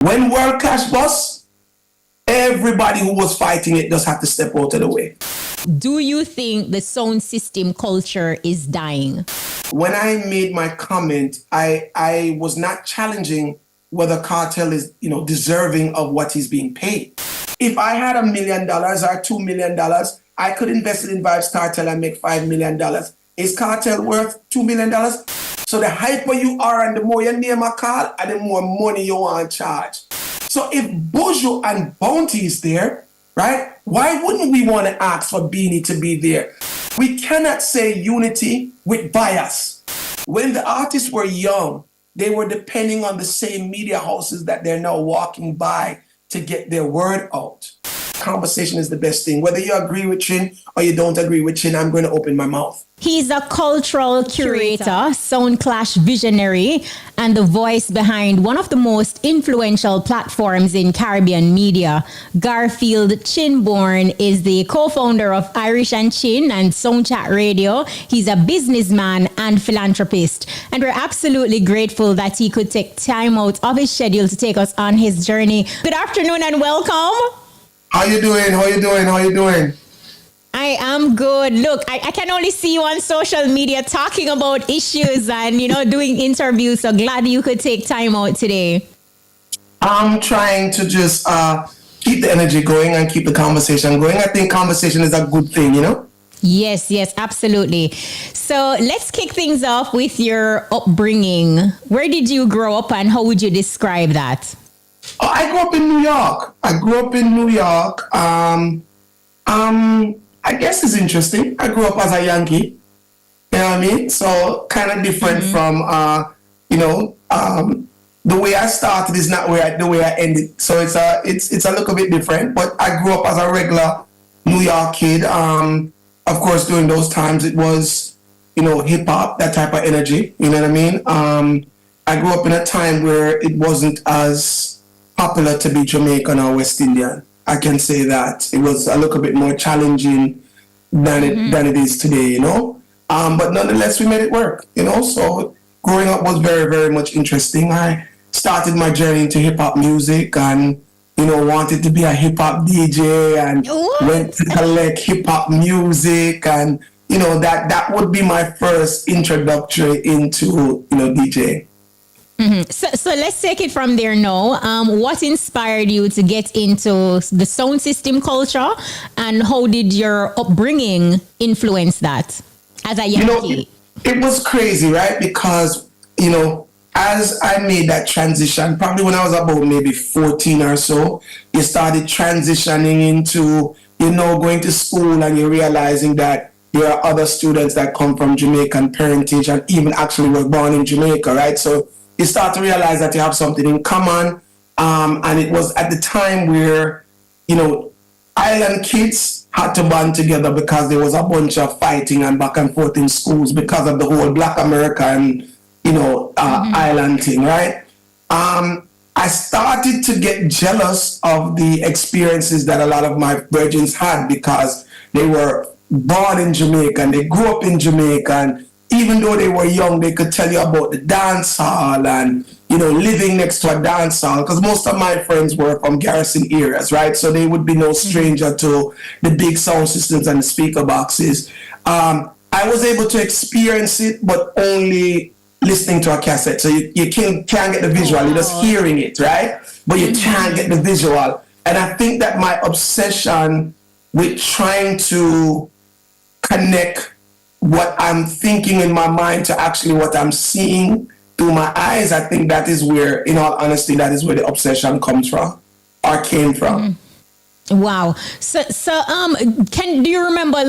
When World Clash bust, everybody who was fighting it just had to step out of the way. Do you think the sound system culture is dying? When I made my comment, I was not challenging whether KARTEL is, deserving of what he's being paid. If I had $1 million or $2 million, I could invest it in Vybz Kartel and make $5 million. Is KARTEL worth $2 million? So the hyper you are and the more your name are called, and the more money you want to charge. So if BUJU and Bounty is there, right, why wouldn't we want to ask for BEENIE to be there? We cannot say unity with bias. When the artists were young, they were depending on the same media houses that they're now walking by to get their word out. Conversation is the best thing. Whether you agree with Chin or you don't agree with Chin, I'm going to open my mouth. He's a cultural curator, sound clash visionary, and the voice behind one of the most influential platforms in Caribbean media. GARFIELD BOURNE is the co-founder of Irish and Chin and Soundchat Radio. He's a businessman and philanthropist, and we're absolutely grateful that he could take time out of his schedule to take us on his journey. Good afternoon and welcome. How you doing? How you doing? How you doing? I am good. Look, I can only see you on social media talking about issues and, doing interviews. So glad you could take time out today. I'm trying to just keep the energy going and keep the conversation going. I think conversation is a good thing, Yes, absolutely. So let's kick things off with your upbringing. Where did you grow up and how would you describe that? Oh, I grew up in New York. I guess it's interesting. I grew up as a Yankee. You know what I mean? So kind of different from, the way I started is not the way I ended. So it's a little bit different. But I grew up as a regular New York kid. Of course, during those times, it was, hip hop, that type of energy. You know what I mean? I grew up in a time where it wasn't as popular to be Jamaican or West Indian. I can say that. It was a little bit more challenging than it is today, But nonetheless, we made it work, So growing up was very, very much interesting. I started my journey into hip-hop music and, wanted to be a hip-hop DJ and went to collect hip-hop music. And, that would be my first introductory into, DJ. So let's take it from there now. What inspired you to get into the sound system culture and how did your upbringing influence that as a Yankee? It was crazy, right? Because, as I made that transition, probably when I was about maybe 14 or so, you started transitioning into, going to school and you're realizing that there are other students that come from Jamaican parentage and even actually were born in Jamaica, right? So you start to realize that you have something in common. And it was at the time where, island kids had to band together because there was a bunch of fighting and back and forth in schools because of the whole Black American, island thing, right? I started to get jealous of the experiences that a lot of my virgins had because they were born in Jamaica and they grew up in Jamaica, and even though they were young, they could tell you about the dancehall and, living next to a dancehall, because most of my friends were from Garrison areas, right? So they would be no stranger to the big sound systems and the speaker boxes. I was able to experience it, but only listening to a cassette. So you can't get the visual, you're just hearing it, right? But you can't get the visual. And I think that my obsession with trying to connect what I'm thinking in my mind to actually what I'm seeing through my eyes, I think that is where, in all honesty, that is where the obsession comes from or came from. Wow. So do you remember,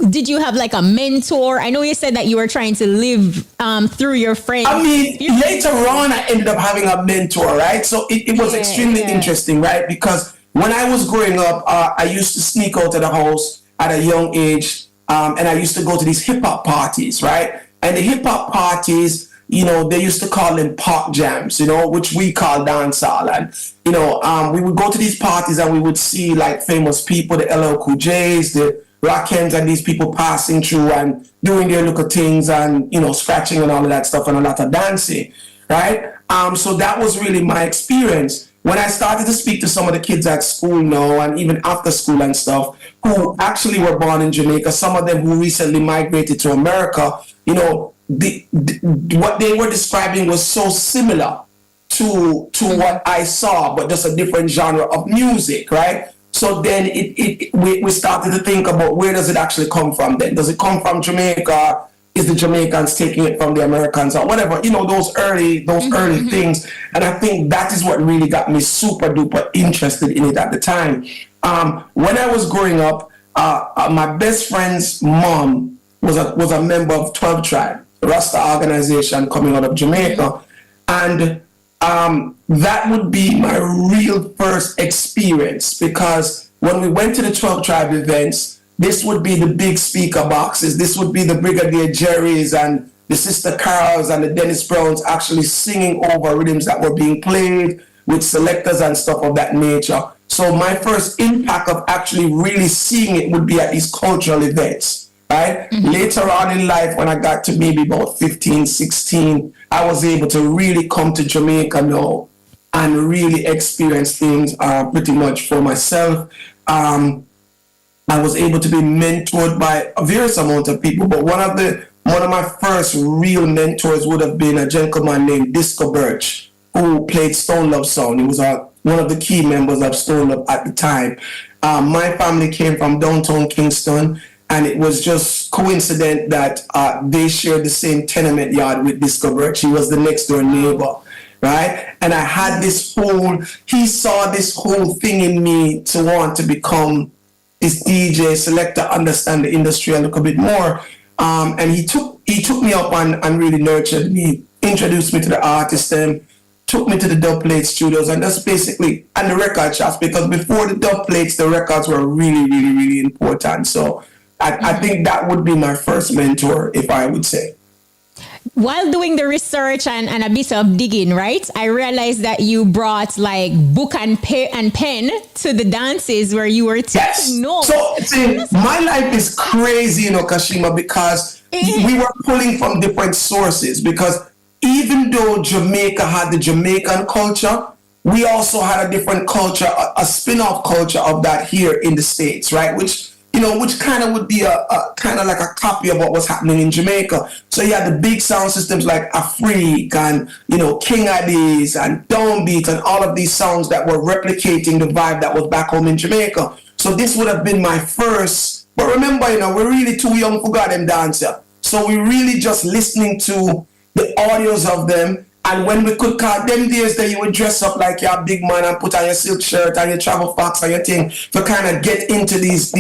did you have a mentor? I know you said that you were trying to live through your friends. I mean, later on, I ended up having a mentor, right? So it was extremely interesting, right? Because when I was growing up, I used to sneak out of the house at a young age. And I used to go to these hip-hop parties, right? And the hip-hop parties, they used to call them park jams, which we call dancehall. And, we would go to these parties and we would see, famous people, the LL Cool J's, the Rackens, and these people passing through and doing their little things and, scratching and all of that stuff and a lot of dancing, right? So that was really my experience. when I started to speak to some of the kids at school now and even after school and stuff who actually were born in Jamaica, some of them who recently migrated to America, you know, what they were describing was so similar to what I saw, but just a different genre of music, right? So then we started to think about where does it actually come from then? Does it come from Jamaica? Is the Jamaicans taking it from the Americans or whatever? You know, those early things. And I think that is what really got me super duper interested in it at the time. When I was growing up, my best friend's mom was a member of 12 Tribe, Rasta organization coming out of Jamaica. And that would be my real first experience, because when we went to the 12 Tribe events, this would be the big speaker boxes. This would be the Brigadier Jerry's and the Sister Carols and the Dennis Browns actually singing over rhythms that were being played with selectors and stuff of that nature. So my first impact of actually really seeing it would be at these cultural events, right? Later on in life, when I got to maybe about 15, 16, I was able to really come to Jamaica now and really experience things pretty much for myself. I was able to be mentored by a various amount of people, but one of my first real mentors would have been a gentleman named Disco Birch, who played Stone Love Sound. He was one of the key members of Stone Love at the time. My family came from downtown Kingston, and it was just coincident that they shared the same tenement yard with Disco Birch. He was the next door neighbor, right? And I had he saw this whole thing in me to want to become this DJ selector, understand the industry a little bit more, and he took me up and really nurtured me, introduced me to the artists, and took me to the dub plate studios, and that's basically, and the record shops, because before the dub plates, the records were really, really, really important. So I think that would be my first mentor, if I would say. While doing the research and a bit of digging, right, I realized that you brought like book and pen to the dances where you were taking notes. So see, my life is crazy, you know, Kshema, because we were pulling from different sources. Because even though Jamaica had the Jamaican culture, we also had a different culture, a spin-off culture of that here in the States, right? Which kind of would be a kind of like a copy of what was happening in Jamaica. So you had the big sound systems like Afrique and, you know, King Addies and Downbeat and all of these sounds that were replicating the vibe that was back home in Jamaica. So this would have been my first. But remember, you know, we're really too young for goddamn dancer. So we really just listening to the audios of them. And when we could call them days that you would dress up like you're a big man and put on your silk shirt and your travel fox and your thing to kind of get into these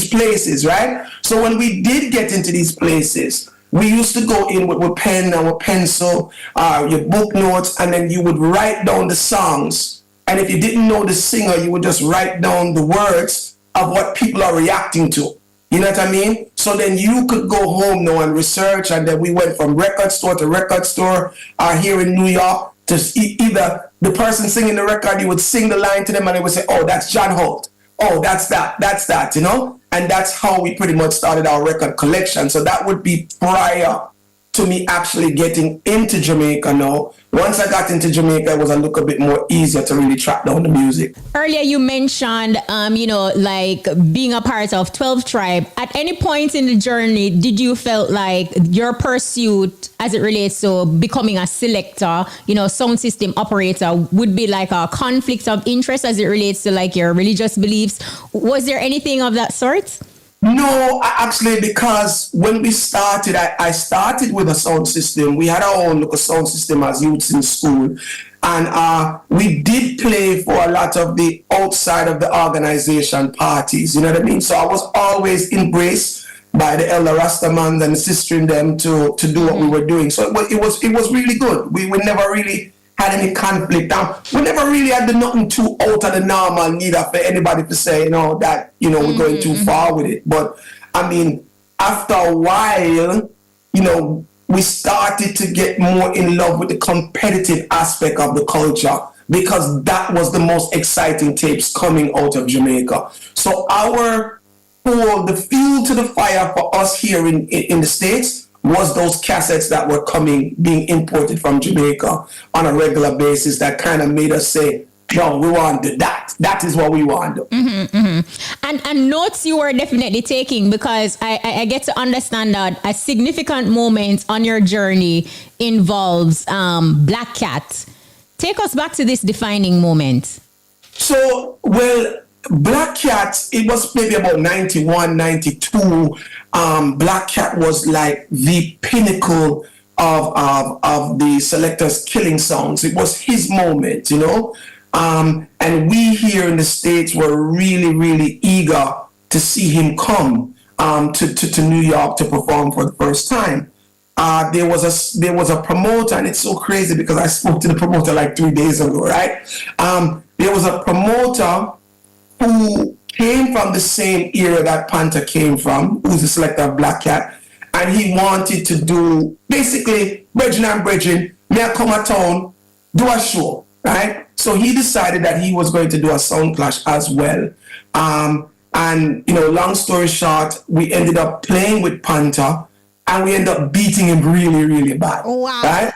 places, right? So when we did get into these places, we used to go in with pen and with pencil, your book notes, and then you would write down the songs. And if you didn't know the singer, you would just write down the words of what people are reacting to. You know what I mean? So then you could go home now and research, and then we went from record store to record store here in New York to either the person singing the record, you would sing the line to them and they would say, oh, that's John Holt. Oh, that's that, you know? And that's how we pretty much started our record collection. So that would be prior to me actually getting into Jamaica now. Once I got into Jamaica, it was a little bit more easier to really track down the music. Earlier you mentioned, like being a part of 12 Tribe. At any point in the journey, did you felt like your pursuit as it relates to becoming a selector, sound system operator would be like a conflict of interest as it relates to like your religious beliefs? Was there anything of that sort? No, actually, because when we started, I started with a sound system. We had our own local sound system as youths in school. And we did play for a lot of the outside of the organization parties, you know what I mean? So I was always embraced by the elder Rastamans and sistering them to do what we were doing. So it was really good. We never really had any conflict. We never really had nothing too out of the normal, neither for anybody to say, that, we're going too far with it. But I mean, after a while, we started to get more in love with the competitive aspect of the culture, because that was the most exciting tapes coming out of Jamaica. So the fuel to the fire for us here in the States was those cassettes that were being imported from Jamaica on a regular basis that kind of made us say, yo, we want to do that. That is what we want to do. And notes you were definitely taking, because I get to understand that a significant moment on your journey involves Black Cat. Take us back to this defining moment. So, well, Black Cat, it was maybe about 91, 92. Black Cat was like the pinnacle of the Selector's killing sounds. It was his moment, you know. And we here in the States were really, really eager to see him come to New York to perform for the first time. There was a promoter, and it's so crazy because I spoke to the promoter like 3 days ago, right? There was a promoter who came from the same era that Panther came from, who's the selector of Black Cat, and he wanted to do basically Bridging and Bridging, may I come to town, do a show, right? So he decided that he was going to do a sound clash as well. And you know, long story short, we ended up playing with Panther, and we ended up beating him really, really bad. Wow. Right?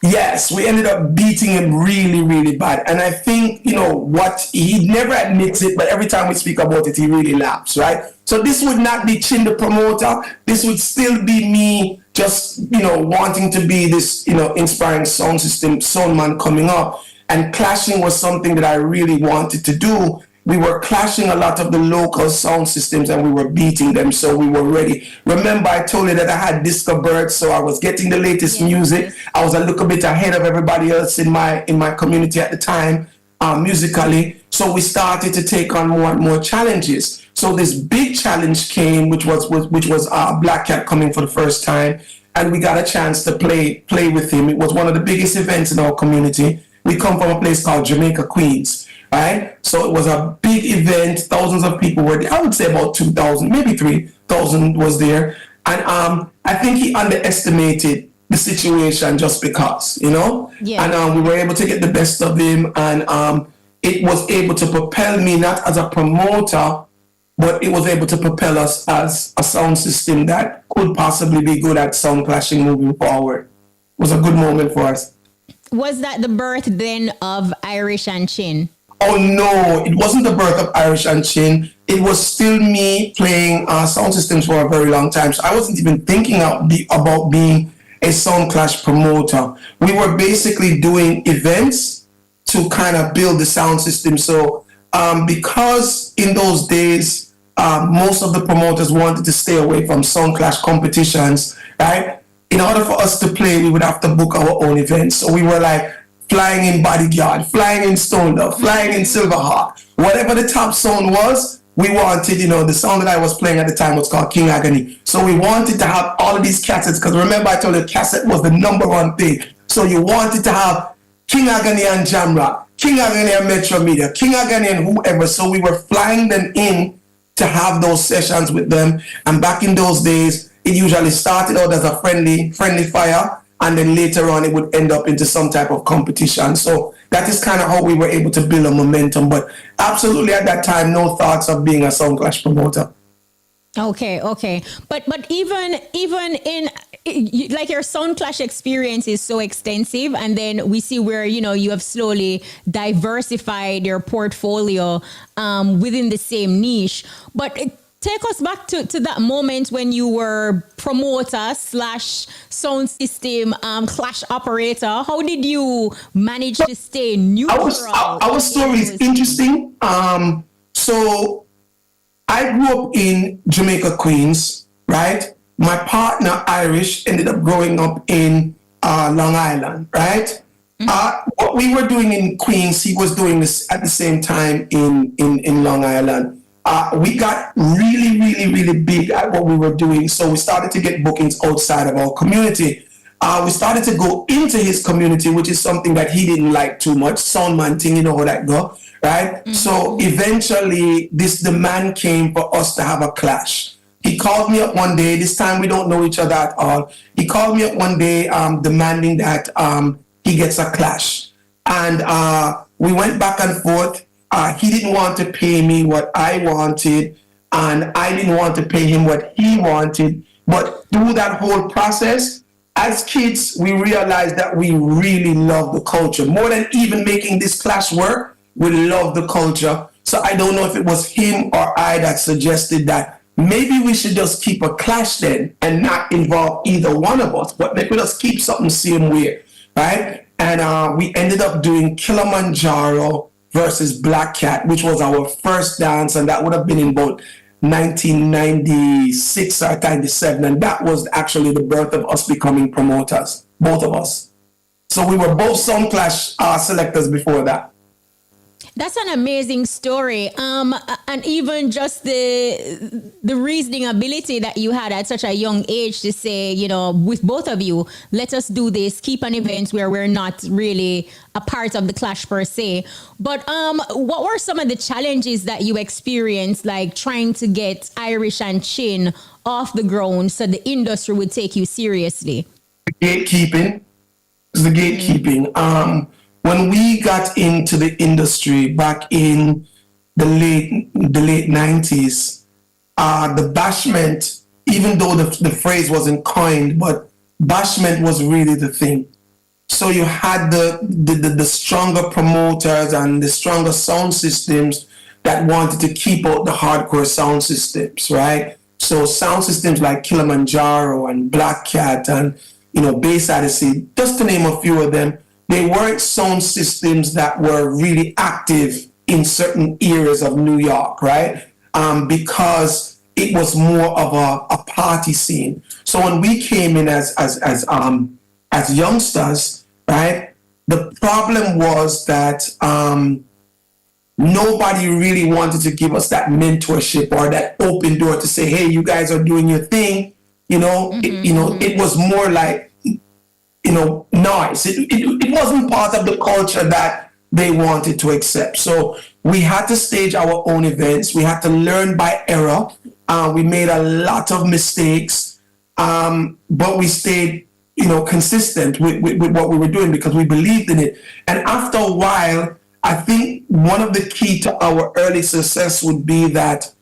Yes, we ended up beating him really, really bad. And I think, you know, what he never admits it, but every time we speak about it, he really laughs, right? So this would not be Chin the promoter. This would still be me just, you know, wanting to be this, you know, inspiring sound system, sound man coming up. And clashing was something that I really wanted to do. We were clashing a lot of the local sound systems, and we were beating them, so we were ready. Remember, I told you that I had disco birds, so I was getting the latest music. I was a little bit ahead of everybody else in my community at the time, musically. So we started to take on more and more challenges. So this big challenge came, which was Black Cat coming for the first time, and we got a chance to play with him. It was one of the biggest events in our community. We come from a place called Jamaica, Queens. Right? So it was a big event. Thousands of people were there. I would say about 2,000, maybe 3,000 was there. And I think he underestimated the situation just because, you know? Yeah. And we were able to get the best of him. And it was able to propel me, not as a promoter, but it was able to propel us as a sound system that could possibly be good at sound clashing moving forward. It was a good moment for us. Was that the birth then of Irish and Chin? Oh no, it wasn't the birth of Irish and Chin. It was still me playing sound systems for a very long time. So I wasn't even thinking about being a sound clash promoter. We were basically doing events to kind of build the sound system. So because in those days, most of the promoters wanted to stay away from sound clash competitions, right? In order for us to play, we would have to book our own events. So we were like, flying in Bodyguard, flying in Stone Dove, flying in Silverhawk. Whatever the top sound was, we wanted, you know, the song that I was playing at the time was called King Agony. So we wanted to have all of these cassettes, because remember I told you cassette was the #1 thing. So you wanted to have King Agony and Jamrock, King Agony and Metro Media, King Agony and whoever. So we were flying them in to have those sessions with them. And back in those days, it usually started out as a friendly fire. And then later on, it would end up into some type of competition. So that is kind of how we were able to build a momentum. But absolutely at that time, no thoughts of being a sound clash promoter. Okay. But even in like your sound clash experience is so extensive, and then we see where, you know, you have slowly diversified your portfolio within the same niche. But take us back to that moment when you were promoter / sound system clash operator. How did you manage to stay neutral? Our story is interesting. So I grew up in Jamaica, Queens, right? My partner, Irish, ended up growing up in Long Island, right? What we were doing in Queens, he was doing this at the same time in Long Island. We got really, really, really big at what we were doing. So we started to get bookings outside of our community. We started to go into his community, which is something that he didn't like too much. Soundman thing, you know how that go, right? Mm-hmm. So eventually this demand came for us to have a clash. He called me up one day. This time we don't know each other at all. He called me up one day demanding that he gets a clash. And we went back and forth. He didn't want to pay me what I wanted, and I didn't want to pay him what he wanted. But through that whole process, as kids, we realized that we really love the culture. More than even making this clash work, we love the culture. So I don't know if it was him or I that suggested that maybe we should just keep a clash then and not involve either one of us, but maybe just keep something same way, right? And we ended up doing Kilimanjaro versus Black Cat, which was our first dance, and that would have been in about 1996 or 97, and that was actually the birth of us becoming promoters, both of us. So we were both Sound Clash selectors before that. That's an amazing story. And even just the reasoning ability that you had at such a young age to say, you know, with both of you, let us do this, keep an event where we're not really a part of the clash per se. But what were some of the challenges that you experienced, like trying to get Irish and Chin off the ground so the industry would take you seriously? Gatekeeping. The gatekeeping. When we got into the industry back in the late 90s, the bashment, even though the phrase wasn't coined, but bashment was really the thing. So you had the stronger promoters and the stronger sound systems that wanted to keep out the hardcore sound systems, right? So sound systems like Kilimanjaro and Black Cat and, you know, Bass Odyssey, just to name a few of them, they weren't sound systems that were really active in certain areas of New York, right? Because it was more of a party scene. So when we came in as youngsters, right, the problem was that nobody really wanted to give us that mentorship or that open door to say, hey, you guys are doing your thing. You know, it was more like, noise. It wasn't part of the culture that they wanted to accept. So we had to stage our own events. We had to learn by error. We made a lot of mistakes, but we stayed, consistent with what we were doing because we believed in it. And after a while, I think one of the key to our early success would be that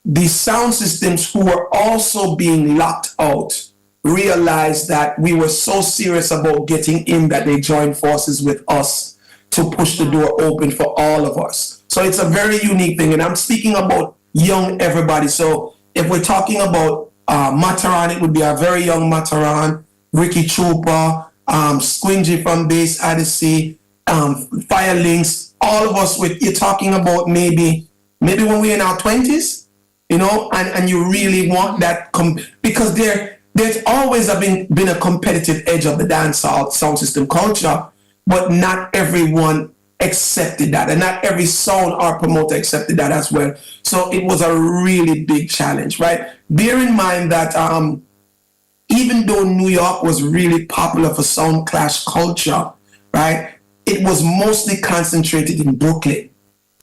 the sound systems who were also being locked out realized that we were so serious about getting in that they joined forces with us to push the door open for all of us. So it's a very unique thing. And I'm speaking about young everybody. So if we're talking about Mataran, it would be a very young Mataran, Ricky Trooper, Squingy from Bass Odyssey, Firelinks, all of us you're talking about maybe when we're in our 20s, and you really want that, because there's always been a competitive edge of the dancehall sound system culture, but not everyone accepted that, and not every sound or promoter accepted that as well. So it was a really big challenge, right? Bear in mind that even though New York was really popular for sound clash culture, right, it was mostly concentrated in Brooklyn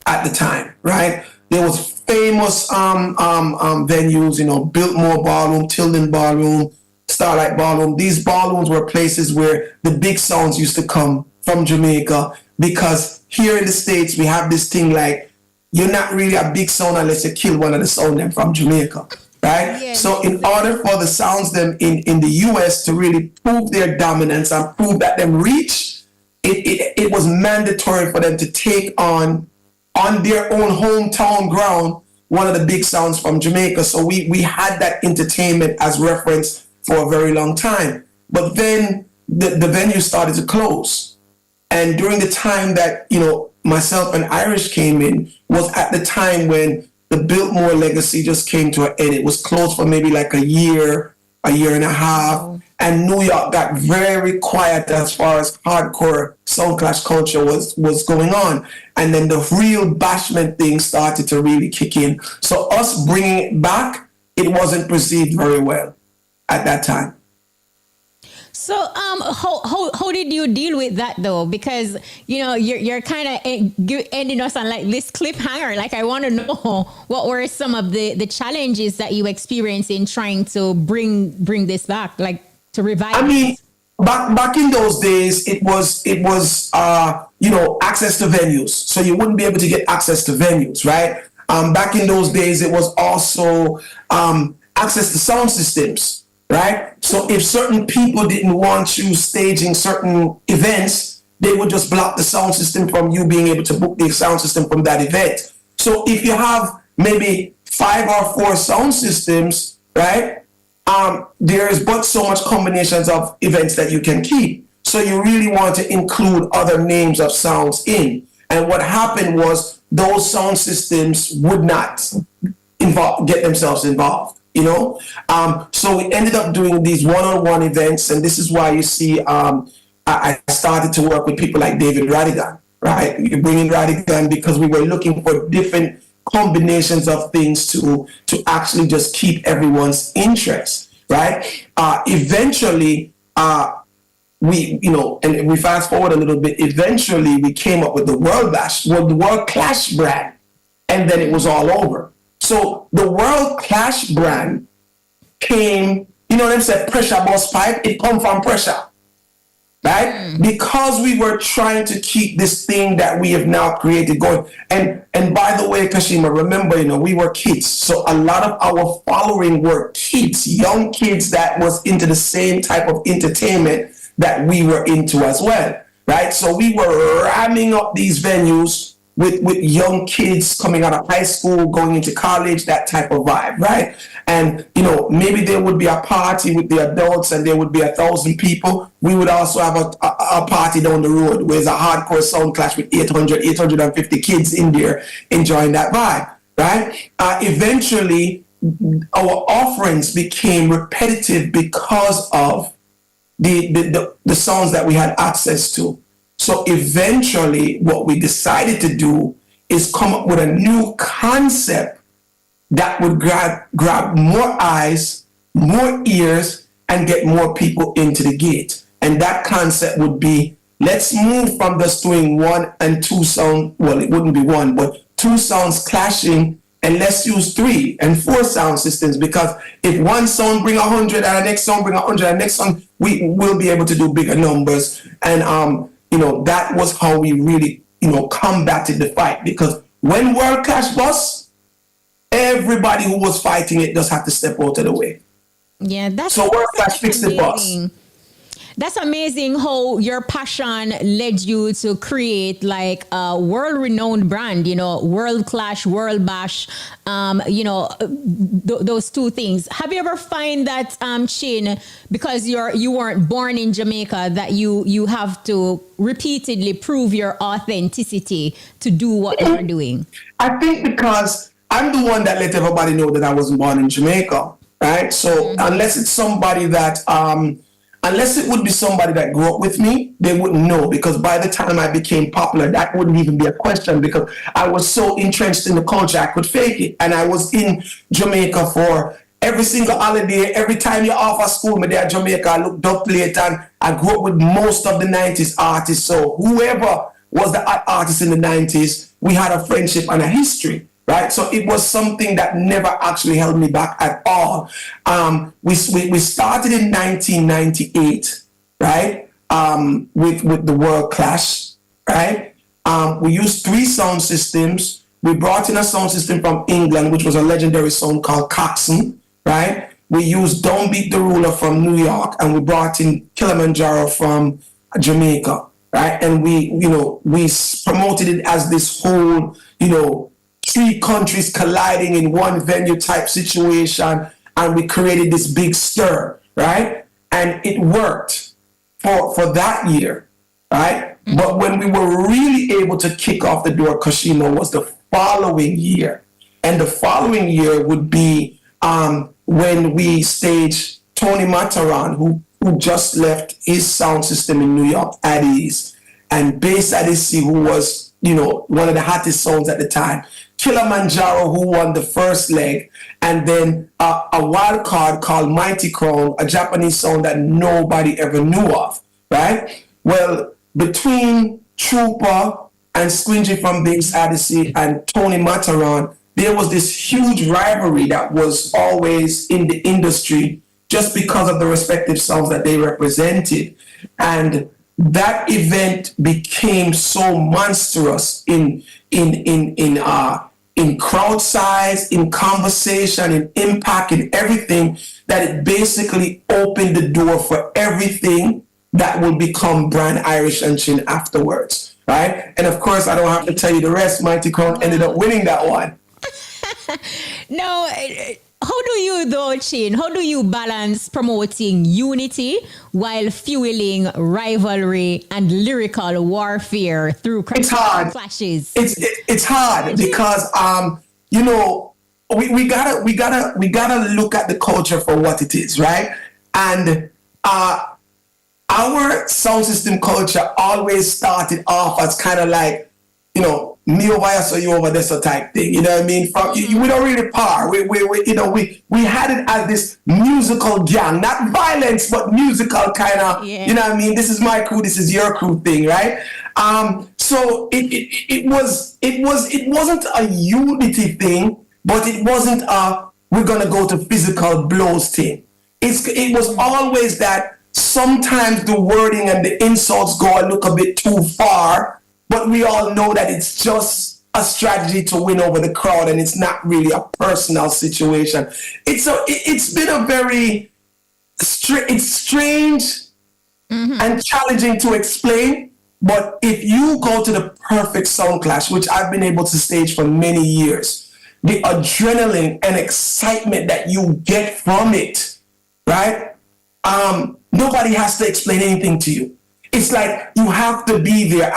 at the time, right? There was famous venues, Biltmore Ballroom, Tilden Ballroom, Starlight Ballroom. These ballrooms were places where the big sounds used to come from Jamaica, because here in the States, we have this thing like, you're not really a big sound unless you kill one of the sound them from Jamaica, right? Yes. So in order for the sounds them in the US to really prove their dominance and prove that them reach, it was mandatory for them to take on their own hometown ground one of the big sounds from Jamaica. So we had that entertainment as reference for a very long time. But then the venue started to close. And during the time that, myself and Irish came in was at the time when the Biltmore legacy just came to an end. It was closed for maybe like a year and a half. Oh. And New York got very quiet as far as hardcore sound clash culture was going on. And then the real bashment thing started to really kick in. So us bringing it back, it wasn't perceived very well at that time. So how did you deal with that though? Because you're kind of ending us on like this cliffhanger. Like, I want to know what were some of the challenges that you experienced in trying to bring this back, like to revive. I mean, back in those days, it was access to venues. So you wouldn't be able to get access to venues, right? Back in those days, it was also access to sound systems. Right? So if certain people didn't want you staging certain events, they would just block the sound system from you being able to book the sound system from that event. So if you have maybe 5 or 4 sound systems, right? There's but so much combinations of events that you can keep. So you really want to include other names of sounds in. And what happened was those sound systems would not get themselves involved, you know? So we ended up doing these one-on-one events, and this is why you see I started to work with people like David Radigan, right? You bring in Radigan because we were looking for different combinations of things to actually just keep everyone's interest, right? Eventually, we, you know, and we fast forward a little bit, eventually we came up with the World Clash brand, and then it was all over. So the World Clash brand came, you know what I'm saying, pressure bus pipe, it come from pressure, right? Because we were trying to keep this thing that we have now created going. And by the way, Kshema, remember, you know, we were kids. So a lot of our following were kids, young kids that was into the same type of entertainment that we were into as well, right? So we were ramming up these venues with young kids coming out of high school, going into college, that type of vibe, right? And, you know, maybe there would be a party with the adults and there would be 1,000 people. We would also have a party down the road where there's a hardcore sound clash with 850 kids in there enjoying that vibe, right? Eventually, our offerings became repetitive because of the songs that we had access to. So eventually what we decided to do is come up with a new concept that would grab more eyes, more ears, and get more people into the gate. And that concept would be, let's move from just doing 1 and 2 sound, well, it wouldn't be 1, but 2 sounds clashing, and let's use 3 and 4 sound systems, because if one sound bring 100 and the next sound bring 100 and the next sound, we will be able to do bigger numbers. And you know, that was how we really, you know, combated the fight, because when World Clash bust, everybody who was fighting it just had to step out of the way. Yeah, that's so World Clash fixed the bus. That's amazing how your passion led you to create like a world-renowned brand, you know, World Clash, World Bash, you know, those 2 things. Have you ever find that, Chin, because you weren't born in Jamaica, that you have to repeatedly prove your authenticity to do what you're doing? I think because I'm the one that let everybody know that I wasn't born in Jamaica, right? So unless it's somebody that... unless it would be somebody that grew up with me, they wouldn't know, because by the time I became popular, that wouldn't even be a question, because I was so entrenched in the culture, I could fake it. And I was in Jamaica for every single holiday. Every time you're off of school, me there at Jamaica, I looked up late, and I grew up with most of the 90s artists. So whoever was the artist in the 90s, we had a friendship and a history. Right, so it was something that never actually held me back at all. We started in 1998, right, with the World Clash, right. We used 3 sound systems. We brought in a sound system from England, which was a legendary sound called Coxsone, right. We used Don't Beat the Ruler from New York, and we brought in Kilimanjaro from Jamaica, right. And we promoted it as this whole, 3 countries colliding in one venue type situation, and we created this big stir, right? And it worked for that year, right? But when we were really able to kick off the door, Kshema, was the following year. And the following year would be when we staged Tony Mataran, who just left his sound system in New York at ease, and Bass Adisi, who was, one of the hottest songs at the time, Kilimanjaro, who won the first leg, and then a wild card called Mighty Crown, a Japanese song that nobody ever knew of, right? Well, between Trooper and Squingy from Bass Adisi and Tony Mataran, there was this huge rivalry that was always in the industry just because of the respective songs that they represented. And that event became so monstrous in crowd size, in conversation, in impact, in everything, that it basically opened the door for everything that will become Brand Irish and Chin afterwards, right? And of course, I don't have to tell you the rest. Mighty Crown ended up winning that one. No, how do you though, Chin? How do you balance promoting unity while fueling rivalry and lyrical warfare through clashes? It's hard because you know, we gotta look at the culture for what it is, right? And our sound system culture always started off as kind of like, you know, me over here, so you over there, so type thing. You know what I mean? We don't really par. We had it as this musical gang, not violence, but musical kind of. Yeah. You know what I mean? This is my crew, this is your crew thing, right? So it wasn't a unity thing, but it wasn't a we're gonna go to physical blows thing. It was always that sometimes the wording and the insults go a look a bit too far. But we all know that it's just a strategy to win over the crowd, and it's not really a personal situation. It's been a very it's strange and challenging to explain. But if you go to the perfect sound clash, which I've been able to stage for many years, the adrenaline and excitement that you get from it, right? Nobody has to explain anything to you. It's like you have to be there.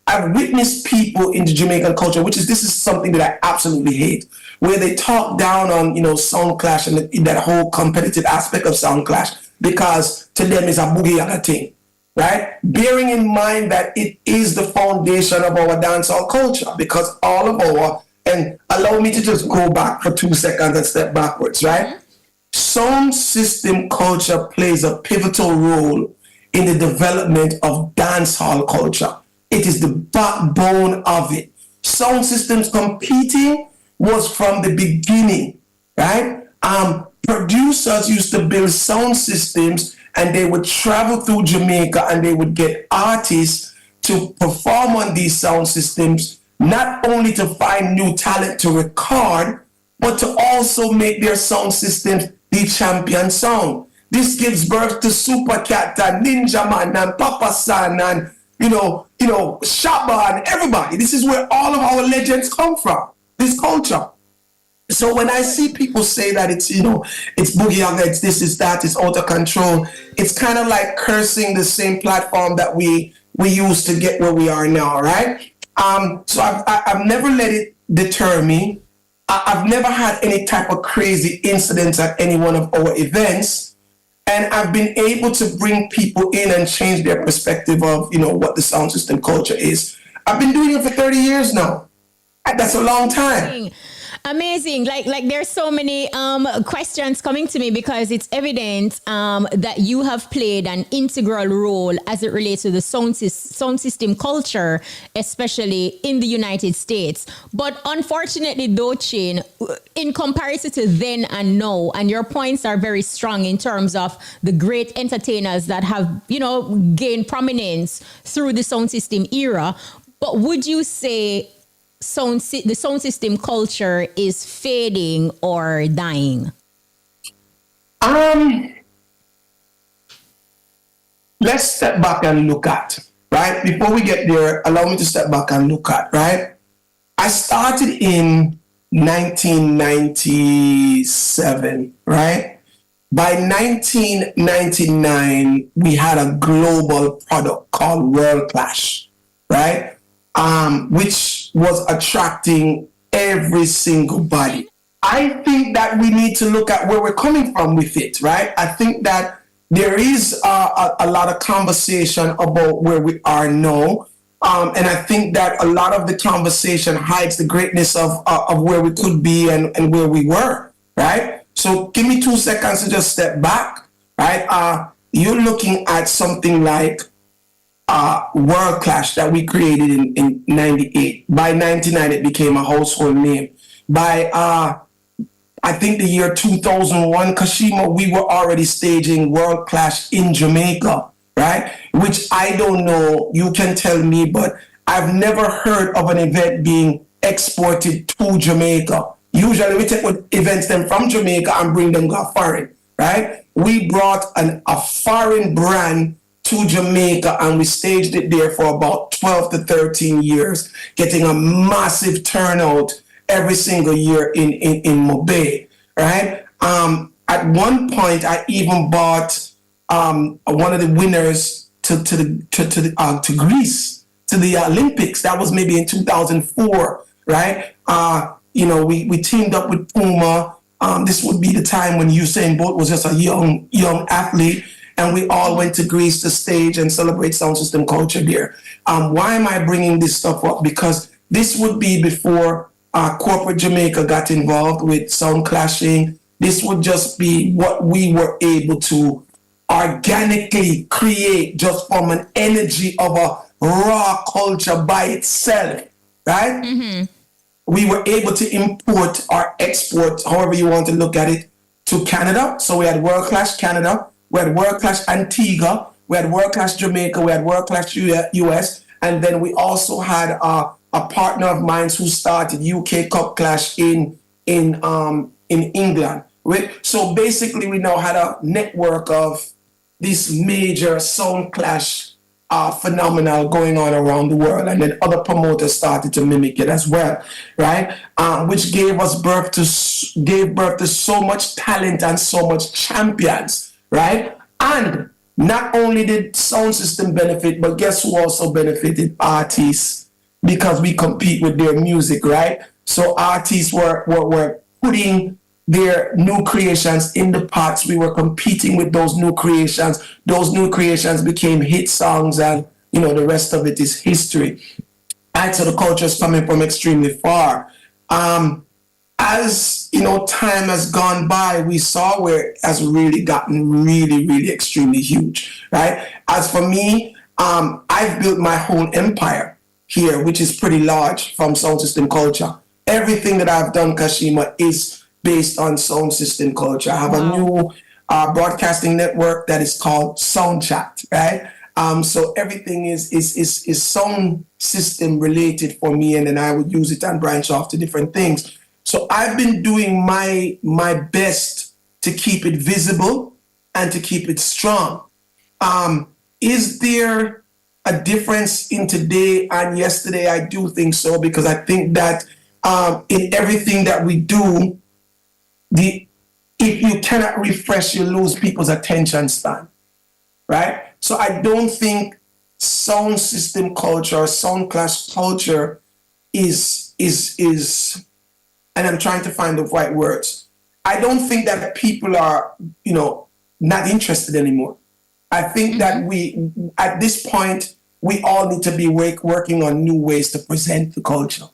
I've witnessed people in the Jamaican culture, this is something that I absolutely hate, where they talk down on, you know, sound clash and that whole competitive aspect of sound clash, because to them it's a boogie yaga thing, right? Bearing in mind that it is the foundation of our dancehall culture, because all of our, and allow me to just go back for 2 seconds and step backwards, right? Sound system culture plays a pivotal role in the development of dancehall culture. It is the backbone of it. Sound systems competing was from the beginning, right? Producers used to build sound systems, and they would travel through Jamaica and they would get artists to perform on these sound systems, not only to find new talent to record, but to also make their sound systems the champion sound. This gives birth to Super Cat and Ninja Man and Papa San and you know, Shabba and everybody. This is where all of our legends come from, this culture. So when I see people say that it's, you know, it's boogie yaga, it's this, it's that, it's out of control, it's kind of like cursing the same platform that we used to get where we are now, right? So I've never let it deter me. I've never had any type of crazy incidents at any one of our events. And I've been able to bring people in and change their perspective of, you know, what the sound system culture is. I've been doing it for 30 years now. That's a long time. Amazing. Like there's so many questions coming to me, because it's evident that you have played an integral role as it relates to the sound system culture, especially in the United States. But unfortunately, though, Chin, in comparison to then and now, and your points are very strong in terms of the great entertainers that have, you know, gained prominence through the sound system era. But would you say the sound system culture is fading or dying? Let's step back and look at, right? Before we get there, allow me to step back and look at, right? I started in 1997, right? By 1999, we had a global product called World Clash, right? Which was attracting every single body. I think that we need to look at where we're coming from with it, right? I think that there is a lot of conversation about where we are now. And I think that a lot of the conversation hides the greatness of where we could be and where we were, right? So give me 2 seconds to just step back, right? You're looking at something like World Clash that we created in 98. By 99, it became a household name. By I think the year 2001, Kshema, we were already staging World Clash in Jamaica, right? Which I don't know, you can tell me, but I've never heard of an event being exported to Jamaica. Usually we take events them from Jamaica and bring them to foreign, right? We brought a foreign brand to Jamaica, and we staged it there for about 12 to 13 years, getting a massive turnout every single year in Mobay, right? At one point, I even bought one of the winners to Greece, to the Olympics. That was maybe in 2004, right? We teamed up with Puma. This would be the time when Usain Bolt was just a young athlete, and we all went to Greece to stage and celebrate sound system culture there. Why am I bringing this stuff up? Because this would be before corporate Jamaica got involved with sound clashing. This would just be what we were able to organically create just from an energy of a raw culture by itself, right? Mm-hmm. We were able to import or export, however you want to look at it, to Canada. So we had World Clash Canada, we had World Clash Antigua, we had World Clash Jamaica, we had World Clash US, and then we also had a partner of mine who started UK Cup Clash in England. So basically, we now had a network of this major sound clash phenomenon going on around the world, and then other promoters started to mimic it as well, right? Which gave birth to so much talent and so much champions, right? And not only did sound system benefit, but guess who also benefited? Artists, because we compete with their music, right? So artists were putting their new creations in the pots. We were competing with those new creations. Those new creations became hit songs, and the rest of it is history. And so the culture is coming from extremely far. As time has gone by, we saw where it has really gotten really, really extremely huge, right? As for me, I've built my whole empire here, which is pretty large, from sound system culture. Everything that I've done, Kshema, is based on sound system culture. I have a new broadcasting network that is called Soundchat, right? So everything is sound system related for me, and then I would use it and branch off to different things. So I've been doing my best to keep it visible and to keep it strong. Is there a difference in today and yesterday? I do think so, because I think that in everything that we do, if you cannot refresh, you lose people's attention span, right? So I don't think sound system culture or sound clash culture is, and I'm trying to find the right words. I don't think that people are, not interested anymore. I think that we, at this point, we all need to be working on new ways to present the culture.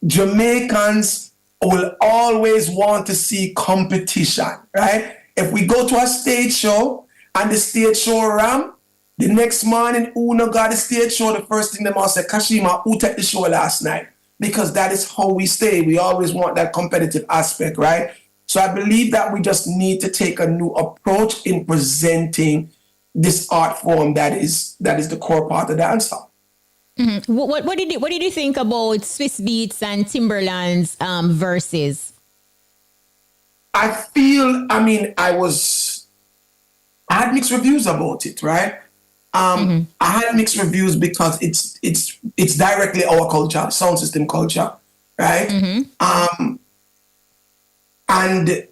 Jamaicans will always want to see competition, right? If we go to a stage show and the stage show ram, the next morning, who no got the stage show, the first thing they must say, Kshema, who took the show last night? Because that is how we stay. We always want that competitive aspect, right? So I believe that we just need to take a new approach in presenting this art form that is the core part of dancehall. Mm-hmm. What did you think about Swiss Beats and Timberland's verses? I had mixed reviews about it, right? I had mixed reviews because it's directly our culture, sound system culture, right? Mm-hmm. And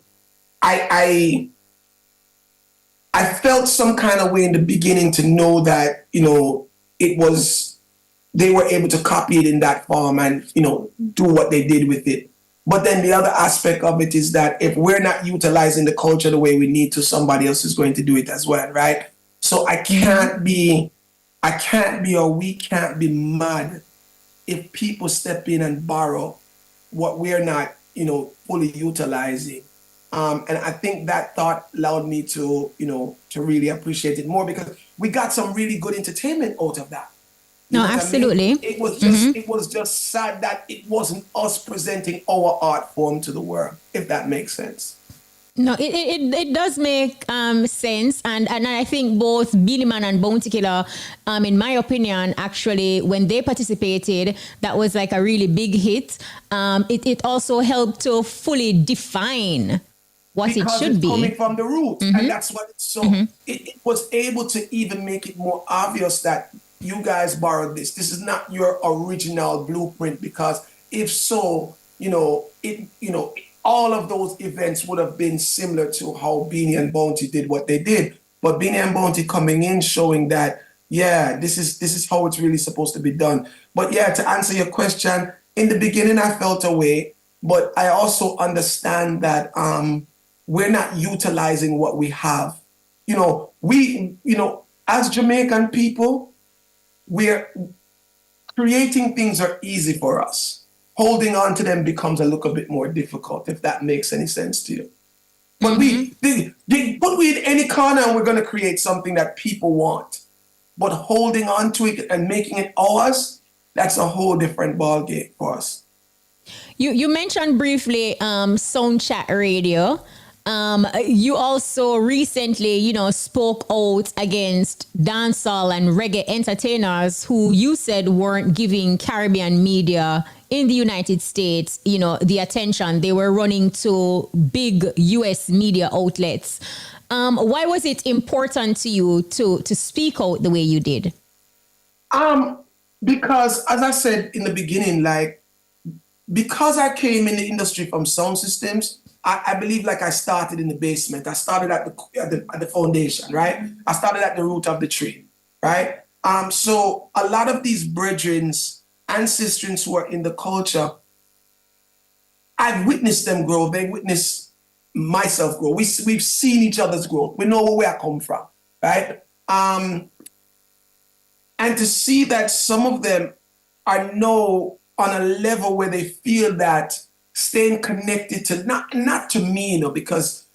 I felt some kind of way in the beginning to know that they were able to copy it in that form and do what they did with it. But then the other aspect of it is that if we're not utilizing the culture the way we need to, somebody else is going to do it as well, right? So we can't be mad if people step in and borrow what we're not, fully utilizing. And I think that thought allowed me to really appreciate it more, because we got some really good entertainment out of that. No, absolutely. It was just sad that it wasn't us presenting our art form to the world, if that makes sense. No, it does make sense, and I think both Beenie Man and Bounty Killer, in my opinion, actually, when they participated, that was like a really big hit. It also helped to fully define what it because should it's be. coming from the root, and that's what it's so. It was able to even make it more obvious that you guys borrowed this. This is not your original blueprint, because if so, all of those events would have been similar to how Beanie and Bounty did what they did. But Beanie and Bounty coming in, showing that, yeah, this is how it's really supposed to be done. But yeah, to answer your question, in the beginning I felt away, but I also understand that we're not utilizing what we have. As Jamaican people, we're creating things are easy for us. Holding on to them becomes a little bit more difficult, if that makes any sense to you. But they put we in any corner and we're going to create something that people want. But holding on to it and making it ours, that's a whole different ballgame for us. You mentioned briefly Sound Chat Radio. You also recently, spoke out against dancehall and reggae entertainers who you said weren't giving Caribbean media in the United States, the attention. They were running to big US media outlets. Why was it important to you to speak out the way you did? Because, as I said in the beginning, because I came in the industry from sound systems, I believe I started in the basement. I started at the foundation, right? I started at the root of the tree, right? So a lot of these brethrens, ancestors who are in the culture, I've witnessed them grow. They witnessed myself grow. We've seen each other's growth. We know where I come from, right? And to see that some of them are now on a level where they feel that staying connected to not to me, because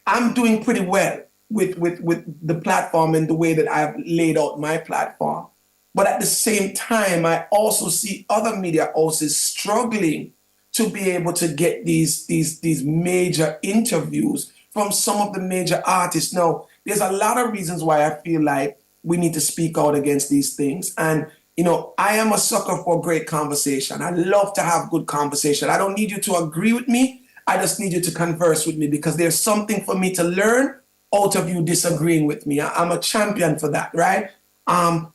I'm doing pretty well with the platform and the way that I've laid out my platform. But at the same time, I also see other media houses struggling to be able to get these major interviews from some of the major artists. Now, there's a lot of reasons why I feel like we need to speak out against these things. And I am a sucker for great conversation. I love to have good conversation. I don't need you to agree with me. I just need you to converse with me, because there's something for me to learn out of you disagreeing with me. I'm a champion for that, right?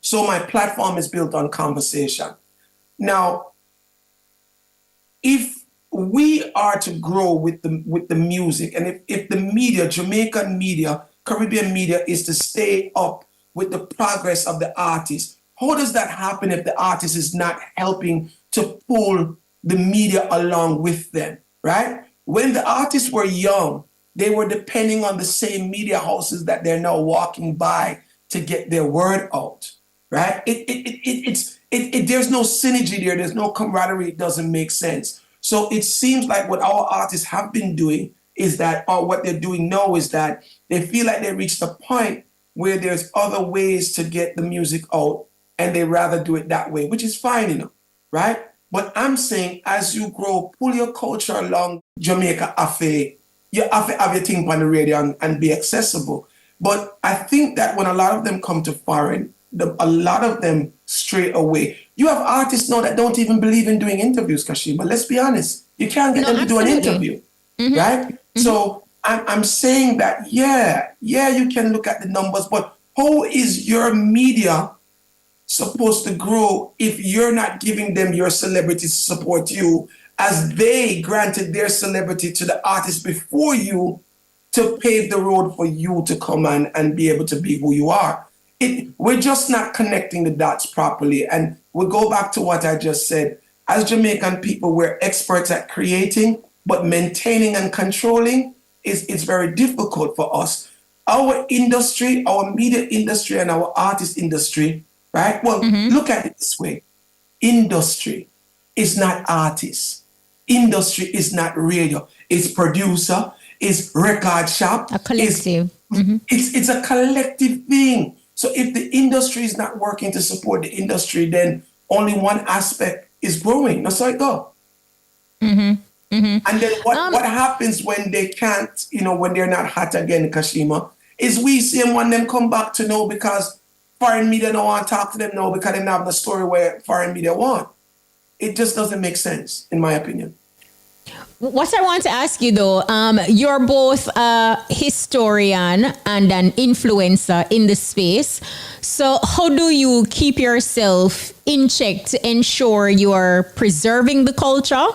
So my platform is built on conversation. Now, if we are to grow with the music, and if the media, Jamaican media, Caribbean media, is to stay up with the progress of the artist, how does that happen if the artist is not helping to pull the media along with them, right? When the artists were young, they were depending on the same media houses that they're now walking by to get their word out, right? There's no synergy there. There's no camaraderie. It doesn't make sense. So it seems like what our artists have been doing is that, or what they're doing now is that they feel like they reached a point where there's other ways to get the music out, and they rather do it that way, which is fine, right? But I'm saying, as you grow, pull your culture along Jamaica, you have to have your thing on the radio and be accessible. But I think that when a lot of them come to foreign, a lot of them stray away. You have artists now that don't even believe in doing interviews, Kshema. Let's be honest. You can't get them to do an interview, right? So I'm saying that, yeah, you can look at the numbers, but how is your media supposed to grow if you're not giving them your celebrity to support you, as they granted their celebrity to the artist before you to pave the road for you to come and be able to be who you are? We're just not connecting the dots properly. And we go back to what I just said. As Jamaican people, we're experts at creating, but maintaining and controlling is very difficult for us. Our industry, our media industry and our artist industry, right? Well, look at it this way. Industry is not artist. Industry is not radio. It's producer, it's record shop. A collective. It's a collective thing. So if the industry is not working to support the industry, then only one aspect is growing. That's how it goes. And then what happens when they can't, when they're not hot again, Kshema, is we see them when them come back to know, because foreign media don't want to talk to them now because they don't have the story where foreign media want. It just doesn't make sense, in my opinion. What I want to ask you though, you're both a historian and an influencer in the space. So, how do you keep yourself in check to ensure you are preserving the culture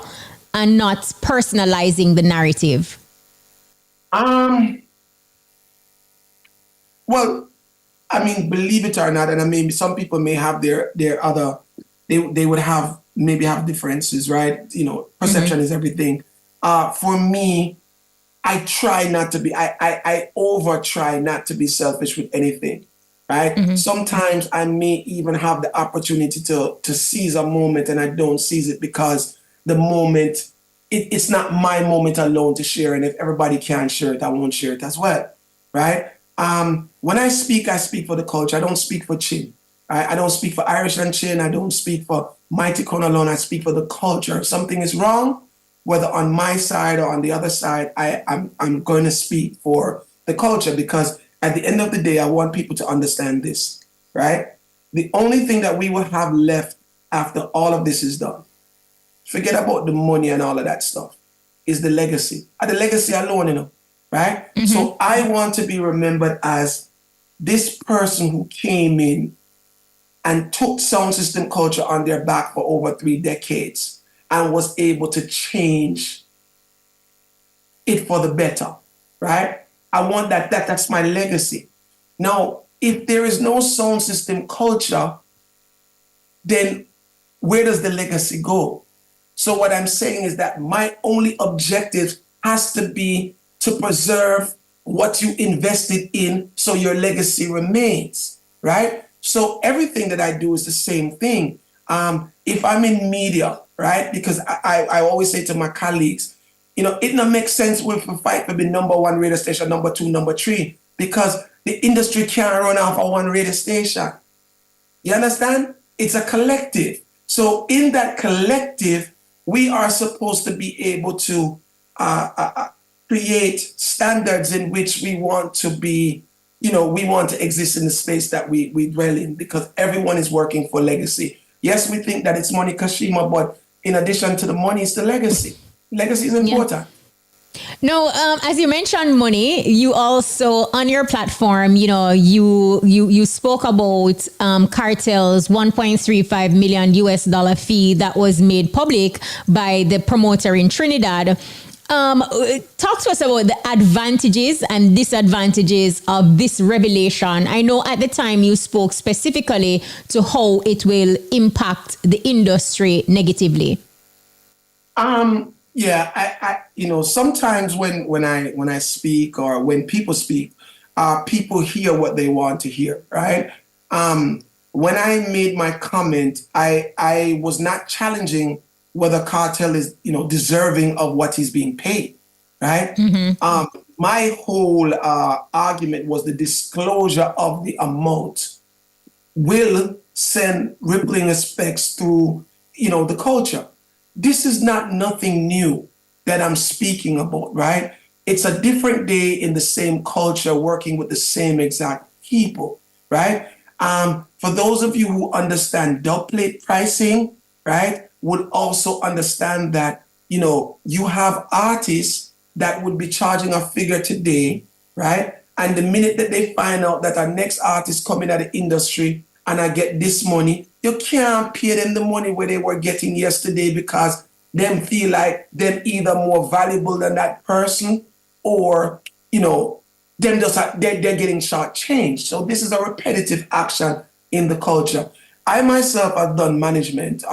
and not personalizing the narrative? Um, well, I mean, believe it or not, and I mean, some people may have their other, they would have maybe have differences, right? You know, perception is everything. For me, I try not to be, I over try not to be selfish with anything, right? Sometimes I may even have the opportunity to seize a moment and I don't seize it because the moment, it's not my moment alone to share. And if everybody can share it, I won't share it as well, right? When I speak for the culture. I don't speak for Chin. Right? I don't speak for Irish and Chin. I don't speak for Mighty Con alone. I speak for the culture. If something is wrong, whether on my side or on the other side, I'm going to speak for the culture because at the end of the day, I want people to understand this, right? The only thing that we will have left after all of this is done, forget about the money and all of that stuff, is the legacy. The legacy alone, you know, right? So I want to be remembered as this person who came in and took sound system culture on their back for over 3 decades and was able to change it for the better, right? I want that's my legacy. Now, if there is no sound system culture, then where does the legacy go? So what I'm saying is that my only objective has to be to preserve what you invested in so your legacy remains, right? So everything that I do is the same thing. If I'm in media, right? Because I always say to my colleagues, you know, it not make sense if we fight for the number 1 radio station, number 2, number 3, because the industry can't run off of 1 radio station. You understand? It's a collective. So in that collective, we are supposed to be able to create standards in which we want to be, you know, we want to exist in the space that we dwell in because everyone is working for legacy. Yes, we think that it's money, Kshema, but in addition to the money, it's the legacy. Legacy is important. No, as you mentioned money, you also on your platform, you know, you spoke about Cartel's 1.35 million US dollar fee that was made public by the promoter in Trinidad. Talk to us about the advantages and disadvantages of this revelation. I know at the time you spoke specifically to how it will impact the industry negatively. Yeah, I you know, sometimes when I speak or when people speak, people hear what they want to hear, right? When I made my comment, I was not challenging whether Cartel is, you know, deserving of what he's being paid, right? My whole argument was the disclosure of the amount will send rippling effects through, you know, the culture. This is not nothing new that I'm speaking about, right? It's a different day in the same culture working with the same exact people, right? For those of you who understand dub plate pricing, right, would also understand that, you know, you have artists that would be charging a figure today, right? And the minute that they find out that our next artist coming out of the industry and I get this money, you can't pay them the money where they were getting yesterday because them feel like them either more valuable than that person or, you know, them just they're getting shortchanged. So this is a repetitive action in the culture. I myself have done management.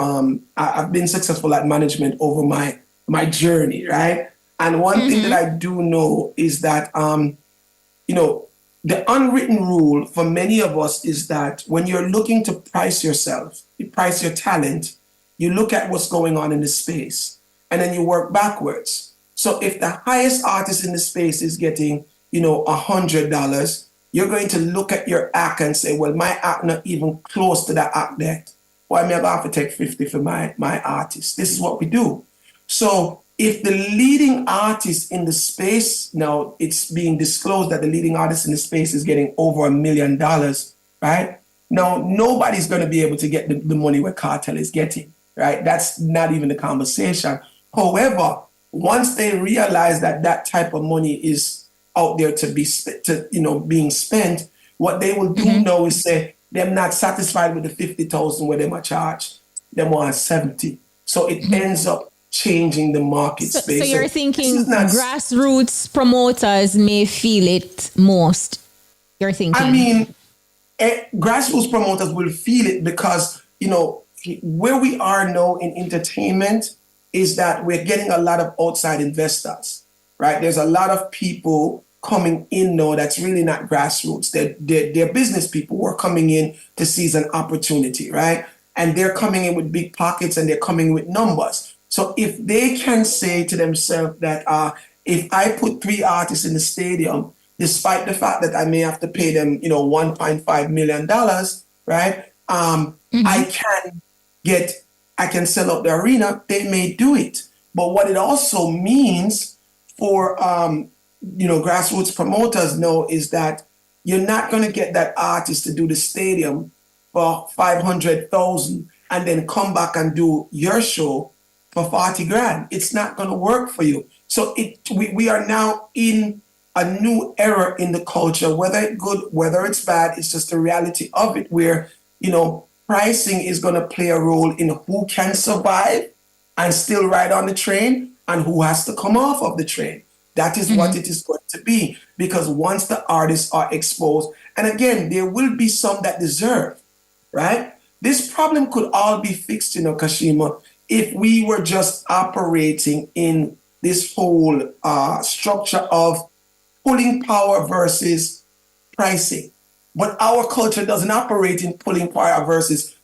I've been successful at management over my journey, right? And one thing that I do know is that, you know, the unwritten rule for many of us is that when you're looking to price yourself, you price your talent, you look at what's going on in the space, and then you work backwards. So if the highest artist in the space is getting, you know, $100, you're going to look at your act and say, well, my act not even close to that act there. Why am I going to take 50 for my artist? This is what we do. So if the leading artist in the space, now it's being disclosed that the leading artist in the space is getting over $1 million, right? Now, nobody's going to be able to get the money where Cartel is getting, right? That's not even the conversation. However, once they realize that that type of money is out there to be being spent, what they will do now is say they're not satisfied with the 50,000 where they might charge. They want 70. So it ends up changing the market space. So you're thinking grassroots promoters may feel it most. You're thinking. I mean, grassroots promoters will feel it because, where we are now in entertainment is that we're getting a lot of outside investors, right? There's a lot of people coming in now that's really not grassroots. They're business people who are coming in to seize an opportunity, right? And they're coming in with big pockets and they're coming with numbers. So if they can say to themselves that if I put 3 artists in the stadium, despite the fact that I may have to pay them, $1.5 million, right? I can sell out the arena, they may do it. But what it also means for, grassroots promoters know is that you're not going to get that artist to do the stadium for 500,000 and then come back and do your show for 40 grand. It's not going to work for you. So we are now in a new era in the culture, whether it's good, whether it's bad, it's just the reality of it where, pricing is going to play a role in who can survive and still ride on the train and who has to come off of the train. That is what it is going to be, because once the artists are exposed, and again, there will be some that deserve, right? This problem could all be fixed, Kshema, if we were just operating in this whole structure of pulling power versus pricing. But our culture doesn't operate in pulling power versus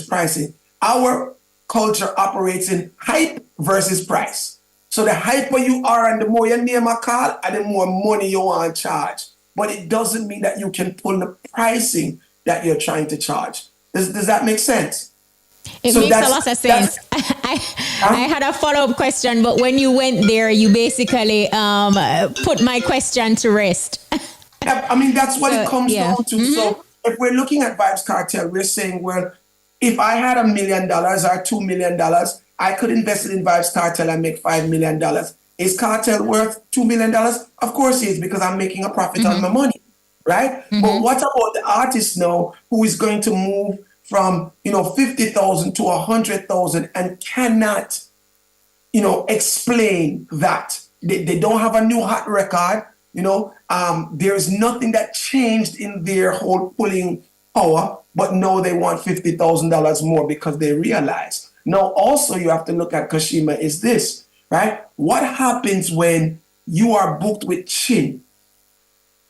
pricing. Our culture operates in hype versus price. So the hyper you are and the more your name are called, and the more money you want to charge. But it doesn't mean that you can pull the pricing that you're trying to charge. Does that make sense? It makes a lot of sense. I had a follow-up question, but when you went there, you basically put my question to rest. I mean, that's what it comes down to. So if we're looking at Vybz Kartel, we're saying, well, if I had $1 million or $2 million, I could invest it in Vybz Kartel and make $5 million. Is Kartel worth $2 million? Of course it is, because I'm making a profit on my money, right? But what about the artist now who is going to move from 50,000 to 100,000 and cannot, explain that they don't have a new hot record? There's nothing that changed in their whole pulling power, but no, they want $50,000 more because they realize. Now, also you have to look at, Kshema, is this, right? What happens when you are booked with Chin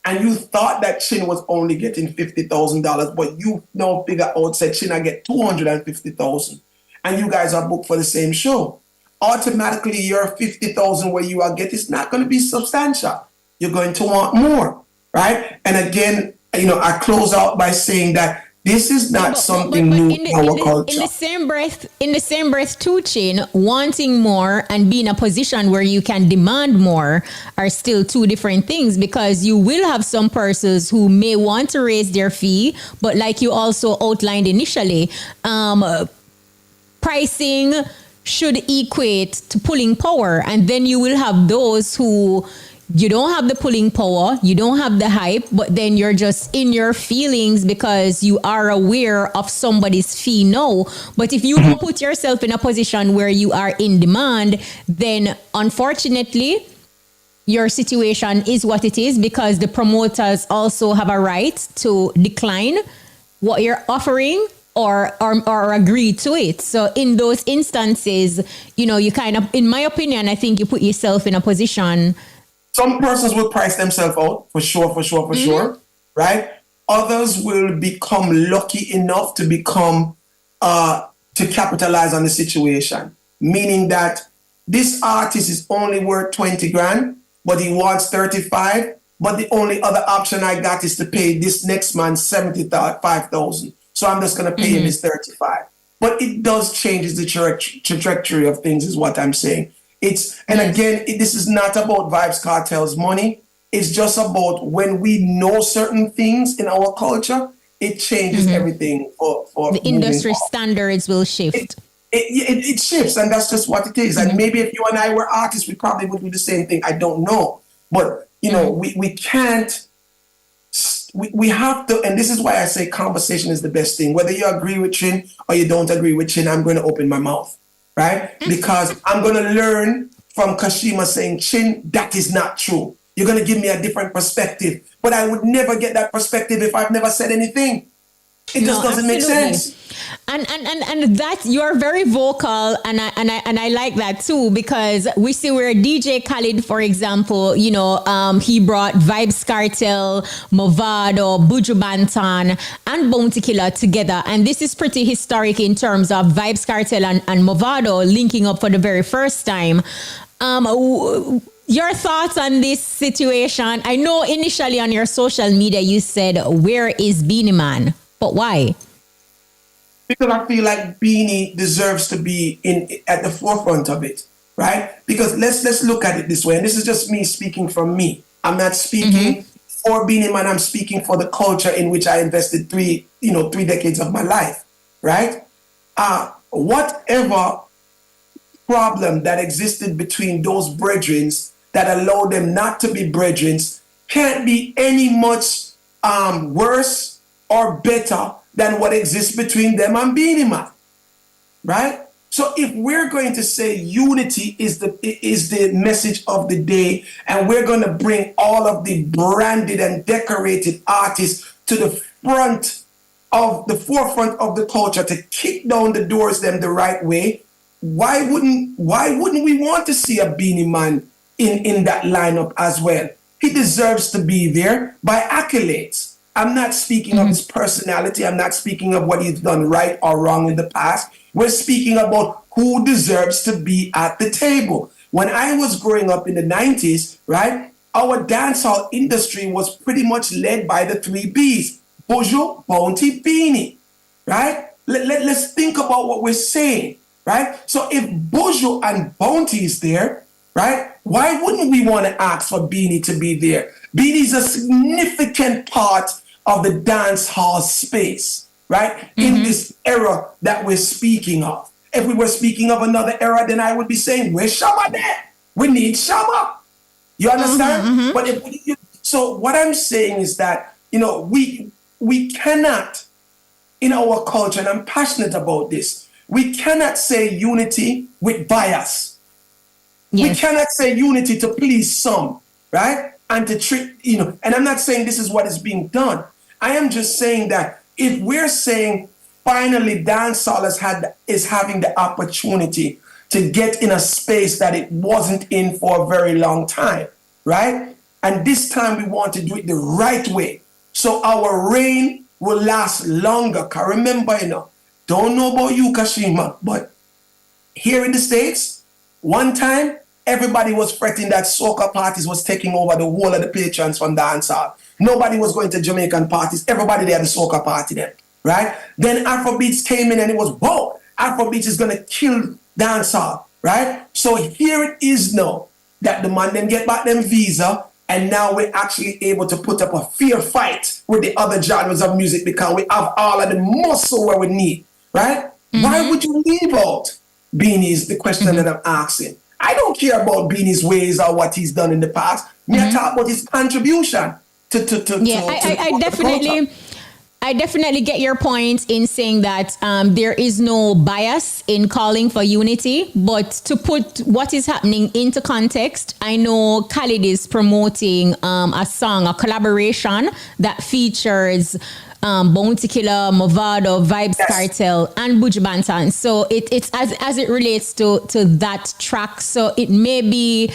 and you thought that Chin was only getting $50,000, but you now figure out, said Chin, I get $250,000, and you guys are booked for the same show? Automatically, your $50,000 where you are getting is not going to be substantial. You're going to want more, right? And again, I close out by saying that this is not something new in our culture. In the same breath, too, Chin, wanting more and being in a position where you can demand more are still two different things, because you will have some persons who may want to raise their fee, but like you also outlined initially, pricing should equate to pulling power, and then you will have those who you don't have the pulling power, you don't have the hype, but then you're just in your feelings because you are aware of somebody's fee now. But if you don't put yourself in a position where you are in demand, then unfortunately, your situation is what it is, because the promoters also have a right to decline what you're offering or agree to it. So in those instances, you kind of, in my opinion, I think you put yourself in a position. Some persons will price themselves out, for sure, right? Others will become lucky enough to to capitalize on the situation. Meaning that this artist is only worth 20 grand, but he wants 35. But the only other option I got is to pay this next man 75,000. So I'm just going to pay him his 35. But it does change the trajectory of things, is what I'm saying. Again, this is not about Vybz Kartel's money. It's just about when we know certain things in our culture, it changes everything for the industry standards will shift. it shifts, and that's just what it is. And maybe if you and I were artists, we probably would do the same thing. I don't know. But, you know, we can't, we have to, and this is why I say conversation is the best thing. Whether you agree with Chin or you don't agree with Chin, I'm going to open my mouth, right? Because I'm going to learn from Kshema saying, Chin, that is not true. You're going to give me a different perspective. But I would never get that perspective if I've never said anything. It just doesn't make sense. And that you're very vocal, and I like that too, because we see where DJ Khaled, for example, you know, he brought Vybz Kartel, MAVADO, BUJU Banton, and Bounty Killer together, and this is pretty historic in terms of Vybz Kartel and MAVADO linking up for the very first time. Your thoughts on this situation? I know initially on your social media you said, "Where is Beenie Man?" But why? Because I feel like Beenie deserves to be at the forefront of it, right? Because let's look at it this way, and this is just me speaking from me. I'm not speaking for Beenie Man. I'm speaking for the culture in which I invested 3 decades of my life, right? Whatever problem that existed between those brethren that allowed them not to be brethren can't be any much worse or better than what exists between them and Beenie Man, right? So if we're going to say unity is the message of the day, and we're going to bring all of the branded and decorated artists to the forefront of the culture to kick down the doors them the right way, why wouldn't we want to see a Beenie Man in that lineup as well? He deserves to be there by accolades. I'm not speaking of his personality. I'm not speaking of what he's done right or wrong in the past. We're speaking about who deserves to be at the table. When I was growing up in the 90s, right, our dancehall industry was pretty much led by the 3 Bs, BUJU, Bounty, Beenie, right? Let's think about what we're saying, right? So if BUJU and Bounty is there, right, why wouldn't we want to ask for Beenie to be there? Beanie's a significant part of the dance hall space, right? In this era that we're speaking of. If we were speaking of another era, then I would be saying, where's Shama there? We need Shama. You understand? But so what I'm saying is that, you know, we cannot, in our culture, and I'm passionate about this, we cannot say unity with bias. Yes. We cannot say unity to please some, right? And to trick, you know, and I'm not saying this is what is being done. I am just saying that if we're saying finally dancehall is having the opportunity to get in a space that it wasn't in for a very long time, right? And this time we want to do it the right way. So our reign will last longer. Because remember, you know, don't know about you, Kshema, but here in the States, one time, everybody was fretting that soca parties was taking over the whole of the patrons from dancehall. Nobody was going to Jamaican parties. Everybody there had a soca party then, right? Then Afrobeats came in and it was, whoa, Afrobeats is going to kill dancehall, right? So here it is now that the man then get back them visa, and now we're actually able to put up a fair fight with the other genres of music because we have all of the muscle where we need, right? Why would you leave out Beenie is the question that I'm asking. I don't care about Beanie's ways or what he's done in the past. Me I talk about his contribution I definitely get your point in saying that there is no bias in calling for unity, but to put what is happening into context, I know Khalid is promoting a collaboration that features Bounty Killer, MAVADO, Vybz Kartel, and BUJU Banton. So it's as it relates to that track. So it may be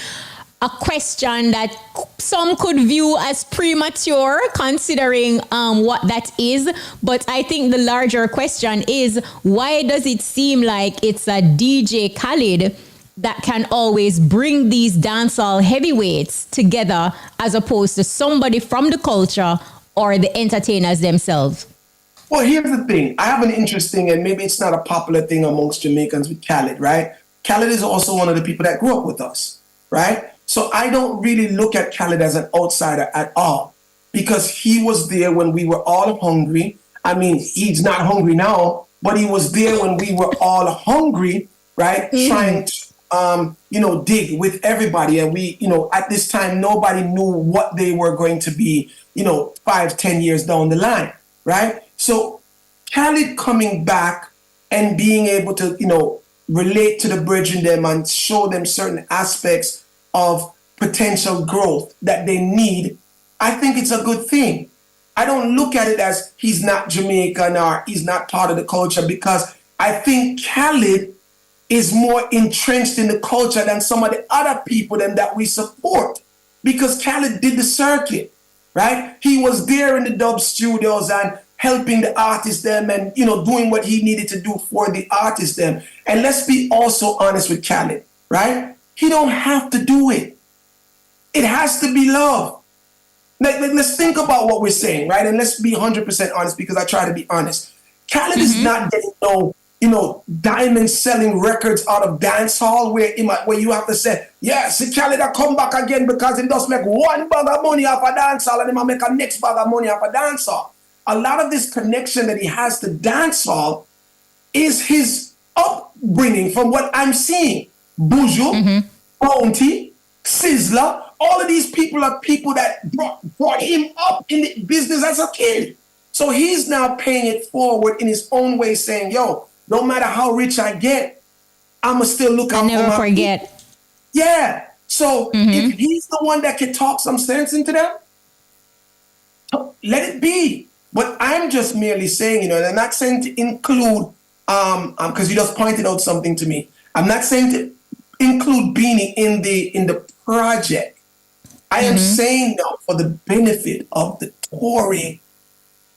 a question that some could view as premature considering what that is. But I think the larger question is, why does it seem like it's a DJ Khaled that can always bring these dancehall heavyweights together as opposed to somebody from the culture or the entertainers themselves? Well, here's the thing. I have an interesting, and maybe it's not a popular thing amongst Jamaicans with Khaled, right? Khaled is also one of the people that grew up with us, right? So I don't really look at Khaled as an outsider at all, because he was there when we were all hungry. I mean, he's not hungry now, but he was there when we were all hungry, right? Trying to, dig with everybody. And we, at this time, nobody knew what they were going to be, 5-10 years down the line, right? So Khaled coming back and being able to, relate to the bridge in them and show them certain aspects of potential growth that they need, I think it's a good thing. I don't look at it as he's not Jamaican or he's not part of the culture, because I think Khaled is more entrenched in the culture than some of the other people that we support, because Khaled did the circuit, right? He was there in the dub studios and helping the artists them and, doing what he needed to do for the artists them. And let's be also honest with Khaled, right? He don't have to do it. It has to be love. Let's think about what we're saying, right? And let's be 100% honest, because I try to be honest. Khaled is not getting diamond selling records out of dancehall where you have to say, see Khaled a come back again because he does make one bag of money off a dancehall and he might make a next bag of money off a dancehall. A lot of this connection that he has to dancehall is his upbringing from what I'm seeing. BUJU, Bounty, Sizzler, all of these people are people that brought him up in the business as a kid. So he's now paying it forward in his own way, saying, yo, no matter how rich I get, I'ma still look out for my never forget. Yeah. So if he's the one that can talk some sense into them, let it be. But I'm just merely saying, and I'm not saying to include, because you just pointed out something to me. I'm not saying to include BEENIE in the project. I am saying now for the benefit of the touring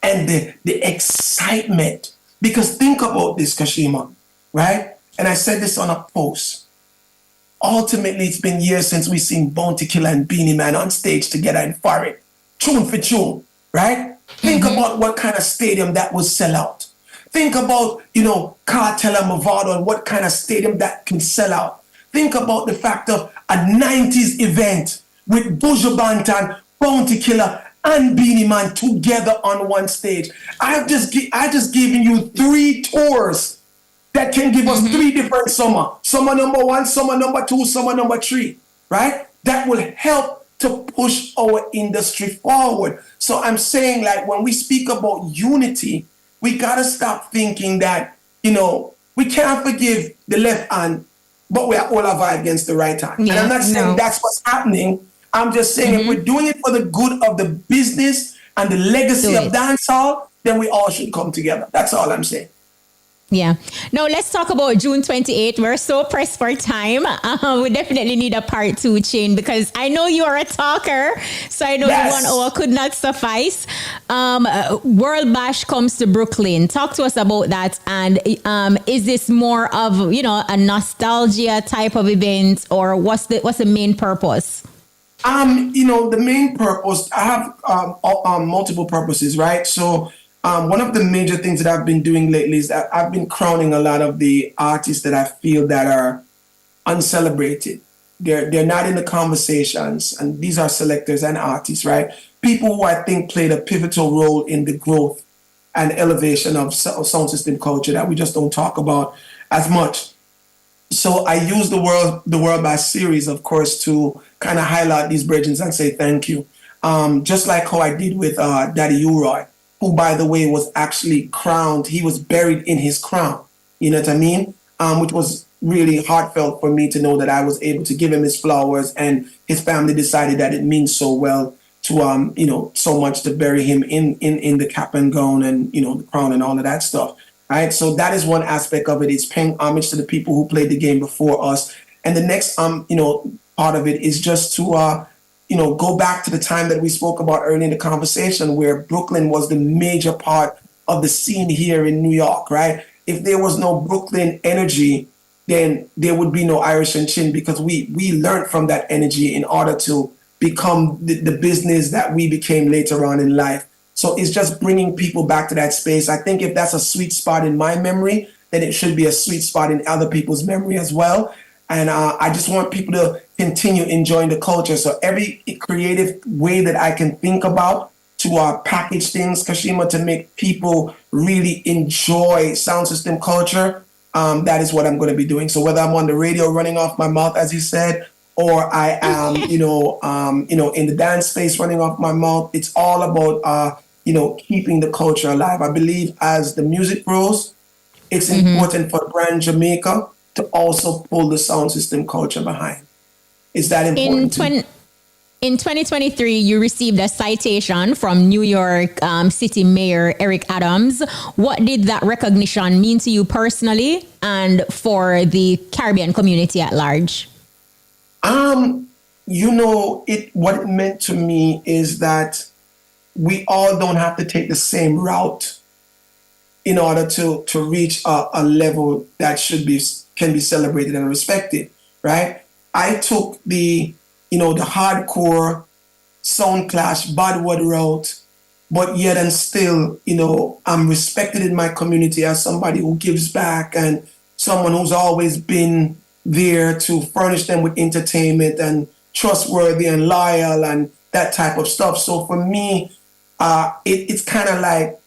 and the excitement. Because think about this, Kshema, right? And I said this on a post. Ultimately, it's been years since we've seen Bounty Killer and BEENIE Man on stage together in foreign, tune for tune, right? Think about what kind of stadium that would sell out. Think about, KARTEL and MAVADO and what kind of stadium that can sell out. Think about the fact of a 90s event with BUJU Bantan, Bounty Killer, and BEENIE Man together on one stage. I just given you 3 tours that can give us 3 different summer. Summer number 1, summer number 2, summer number 3, right? That will help to push our industry forward. So I'm saying, like, when we speak about unity, we gotta stop thinking that, we can't forgive the left hand, but we are all vibe against the right hand. Yeah, and I'm not saying that's what's happening. I'm just saying if we're doing it for the good of the business and the legacy of dancehall, then we all should come together. That's all I'm saying. Yeah. Now let's talk about June 28th. We're so pressed for time. We definitely need a part 2, Chin, because I know you are a talker. So I know the 1 hour could not suffice. World Bash comes to Brooklyn. Talk to us about that. And is this more of, a nostalgia type of event, or what's the main purpose? The main purpose, I have multiple purposes, right? So one of the major things that I've been doing lately is that I've been crowning a lot of the artists that I feel that are uncelebrated. They're not in the conversations, and these are selectors and artists, right? People who I think played a pivotal role in the growth and elevation of sound system culture that we just don't talk about as much. So I use the World Bash series, of course, to kind of highlight these bridges and say thank you. Just like how I did with Daddy Uroy, who, by the way, was actually crowned. He was buried in his crown. You know what I mean? Which was really heartfelt for me to know that I was able to give him his flowers, and his family decided that it means so well to, so much to bury him in the cap and gown and, the crown and all of that stuff. Right. So that is one aspect of it. It's paying homage to the people who played the game before us. And the next, part of it is just to, go back to the time that we spoke about earlier in the conversation, where Brooklyn was the major part of the scene here in New York, right? If there was no Brooklyn energy, then there would be no Irish and Chin, because we learned from that energy in order to become the business that we became later on in life. So it's just bringing people back to that space. I think if that's a sweet spot in my memory, then it should be a sweet spot in other people's memory as well. And I just want people to continue enjoying the culture. So every creative way that I can think about package things, Kshema, to make people really enjoy sound system culture. That is what I'm going to be doing. So whether I'm on the radio running off my mouth, as you said, or I am, in the dance space running off my mouth, it's all about, keeping the culture alive. I believe as the music grows, it's important for brand Jamaica to also pull the sound system culture behind. Is that important? In 2023, you received a citation from New York City Mayor Eric Adams. What did that recognition mean to you personally and for the Caribbean community at large? What it meant to me is that we all don't have to take the same route in order to reach a level that can be celebrated and respected, right? I took the hardcore sound clash, bad word route, but yet and still, I'm respected in my community as somebody who gives back and someone who's always been there to furnish them with entertainment and trustworthy and loyal and that type of stuff. So for me, it's kind of like,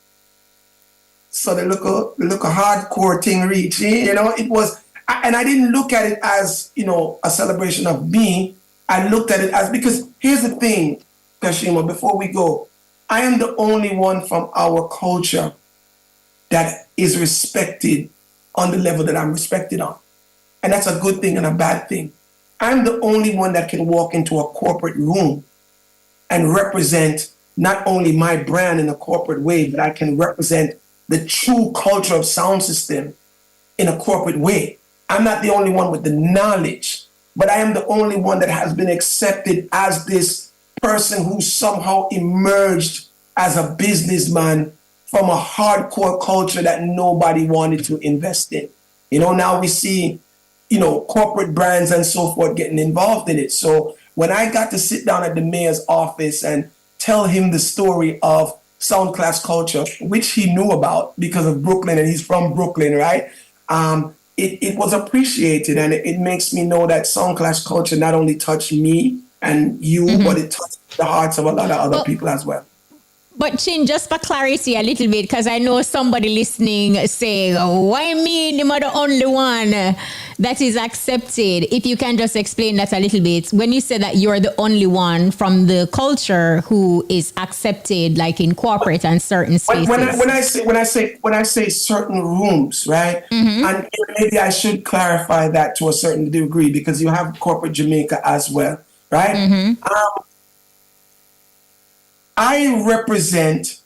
so the look a hardcore thing reach, it was, and I didn't look at it as, a celebration of me. I looked at it as, because here's the thing, Kshema, before we go, I am the only one from our culture that is respected on the level that I'm respected on. And that's a good thing and a bad thing. I'm the only one that can walk into a corporate room and represent not only my brand in a corporate way, but I can represent the true culture of sound system in a corporate way. I'm not the only one with the knowledge, but I am the only one that has been accepted as this person who somehow emerged as a businessman from a hardcore culture that nobody wanted to invest in. Now we see, corporate brands and so forth getting involved in it. So when I got to sit down at the mayor's office and tell him the story of sound class culture, which he knew about because of Brooklyn, and he's from Brooklyn, right? It was appreciated, and it makes me know that sound class culture not only touched me and you, but it touched the hearts of a lot of other people as well. But Chin, just for clarity a little bit, because I know somebody listening saying, why me? Am I the only one that is accepted? If you can just explain that a little bit. When you say that you're the only one from the culture who is accepted, like in corporate and certain spaces. When I say certain rooms, right? And maybe I should clarify that to a certain degree, because you have corporate Jamaica as well, right? I represent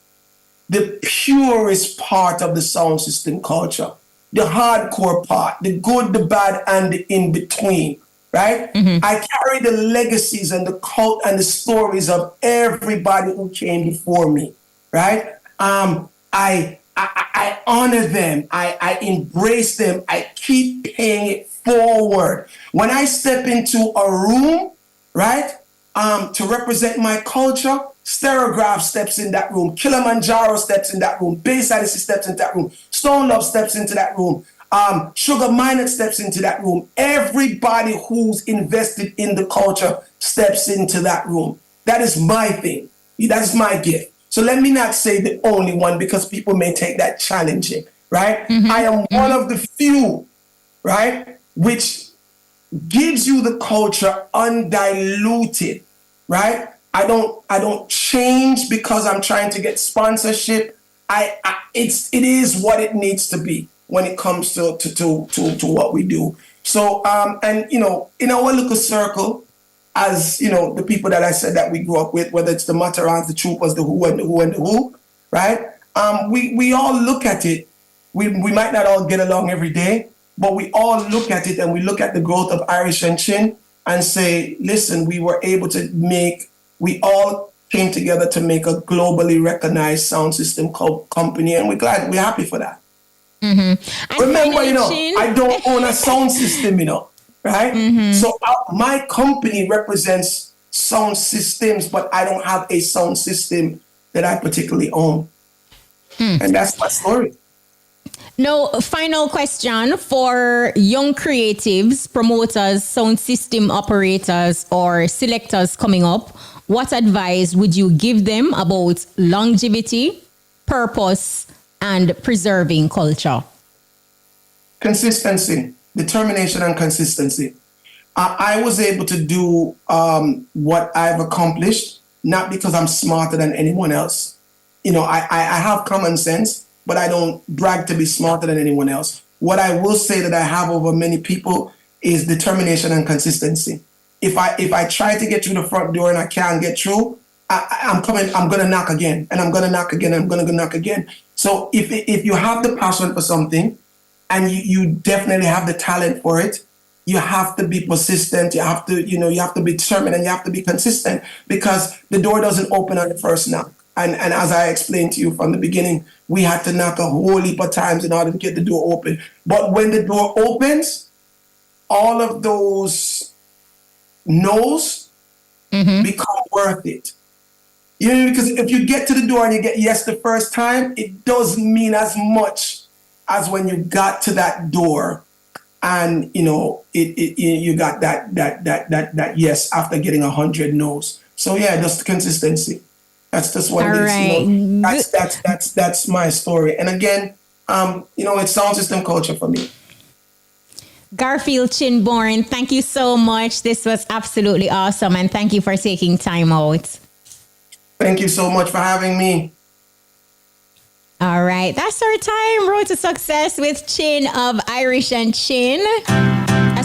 the purest part of the sound system culture, the hardcore part, the good, the bad, and the in-between, right? I carry the legacies and the cult and the stories of everybody who came before me, right? I honor them. I embrace them. I keep paying it forward. When I step into a room, right, to represent my culture, Stereograph steps in that room, Kilimanjaro steps in that room, Bass Odyssey steps into that room, Stone Love steps into that room, Sugar Minott steps into that room. Everybody who's invested in the culture steps into that room. That is my thing. That is my gift. So let me not say the only one, because people may take that challenging, right? I am one of the few, right, which gives you the culture undiluted, right? I don't change because I'm trying to get sponsorship. It is what it needs to be when it comes to what we do. So in our little circle, as the people that I said that we grew up with, whether it's the Matarans, the Troopers, the Who and the Who and the Who, right? We all look at it. We might not all get along every day, but we all look at it, and we look at the growth of Irish and Chin and say, listen, we all came together to make a globally recognized sound system company, and we're happy for that. Remember, I don't own a sound system, right? So my company represents sound systems, but I don't have a sound system that I particularly own. And that's my story. Now, final question for young creatives, promoters, sound system operators, or selectors coming up. what advice would you give them about longevity, purpose, and preserving culture? Consistency, determination, and consistency. I was able to do what I've accomplished, not because I'm smarter than anyone else. You know, I have common sense, but I don't brag to be smarter than anyone else. What I will say that I have over many people is determination and consistency. If I try to get through the front door and I can't get through, I'm gonna knock again, and I'm gonna knock again, and I'm gonna knock again. So if you have the passion for something, and you definitely have the talent for it, you have to be persistent. You have to be determined, and you have to be consistent, because the door doesn't open on the first knock. And as I explained to you from the beginning, we had to knock a whole heap of times in order to get the door open. But when the door opens, all of those no's become worth it. You know, because if you get to the door and you get yes the first time, it doesn't mean as much as when you got to that door and you got that yes after getting 100 no's. So yeah, just consistency. That's just what it is. Right. You know, that's my story. And again, it's sound system culture for me. Garfield Chinborn, thank you so much. This was absolutely awesome, and thank you for taking time out. Thank you so much for having me. All right, that's our time. Road to Success with Chin of Irish and Chin. A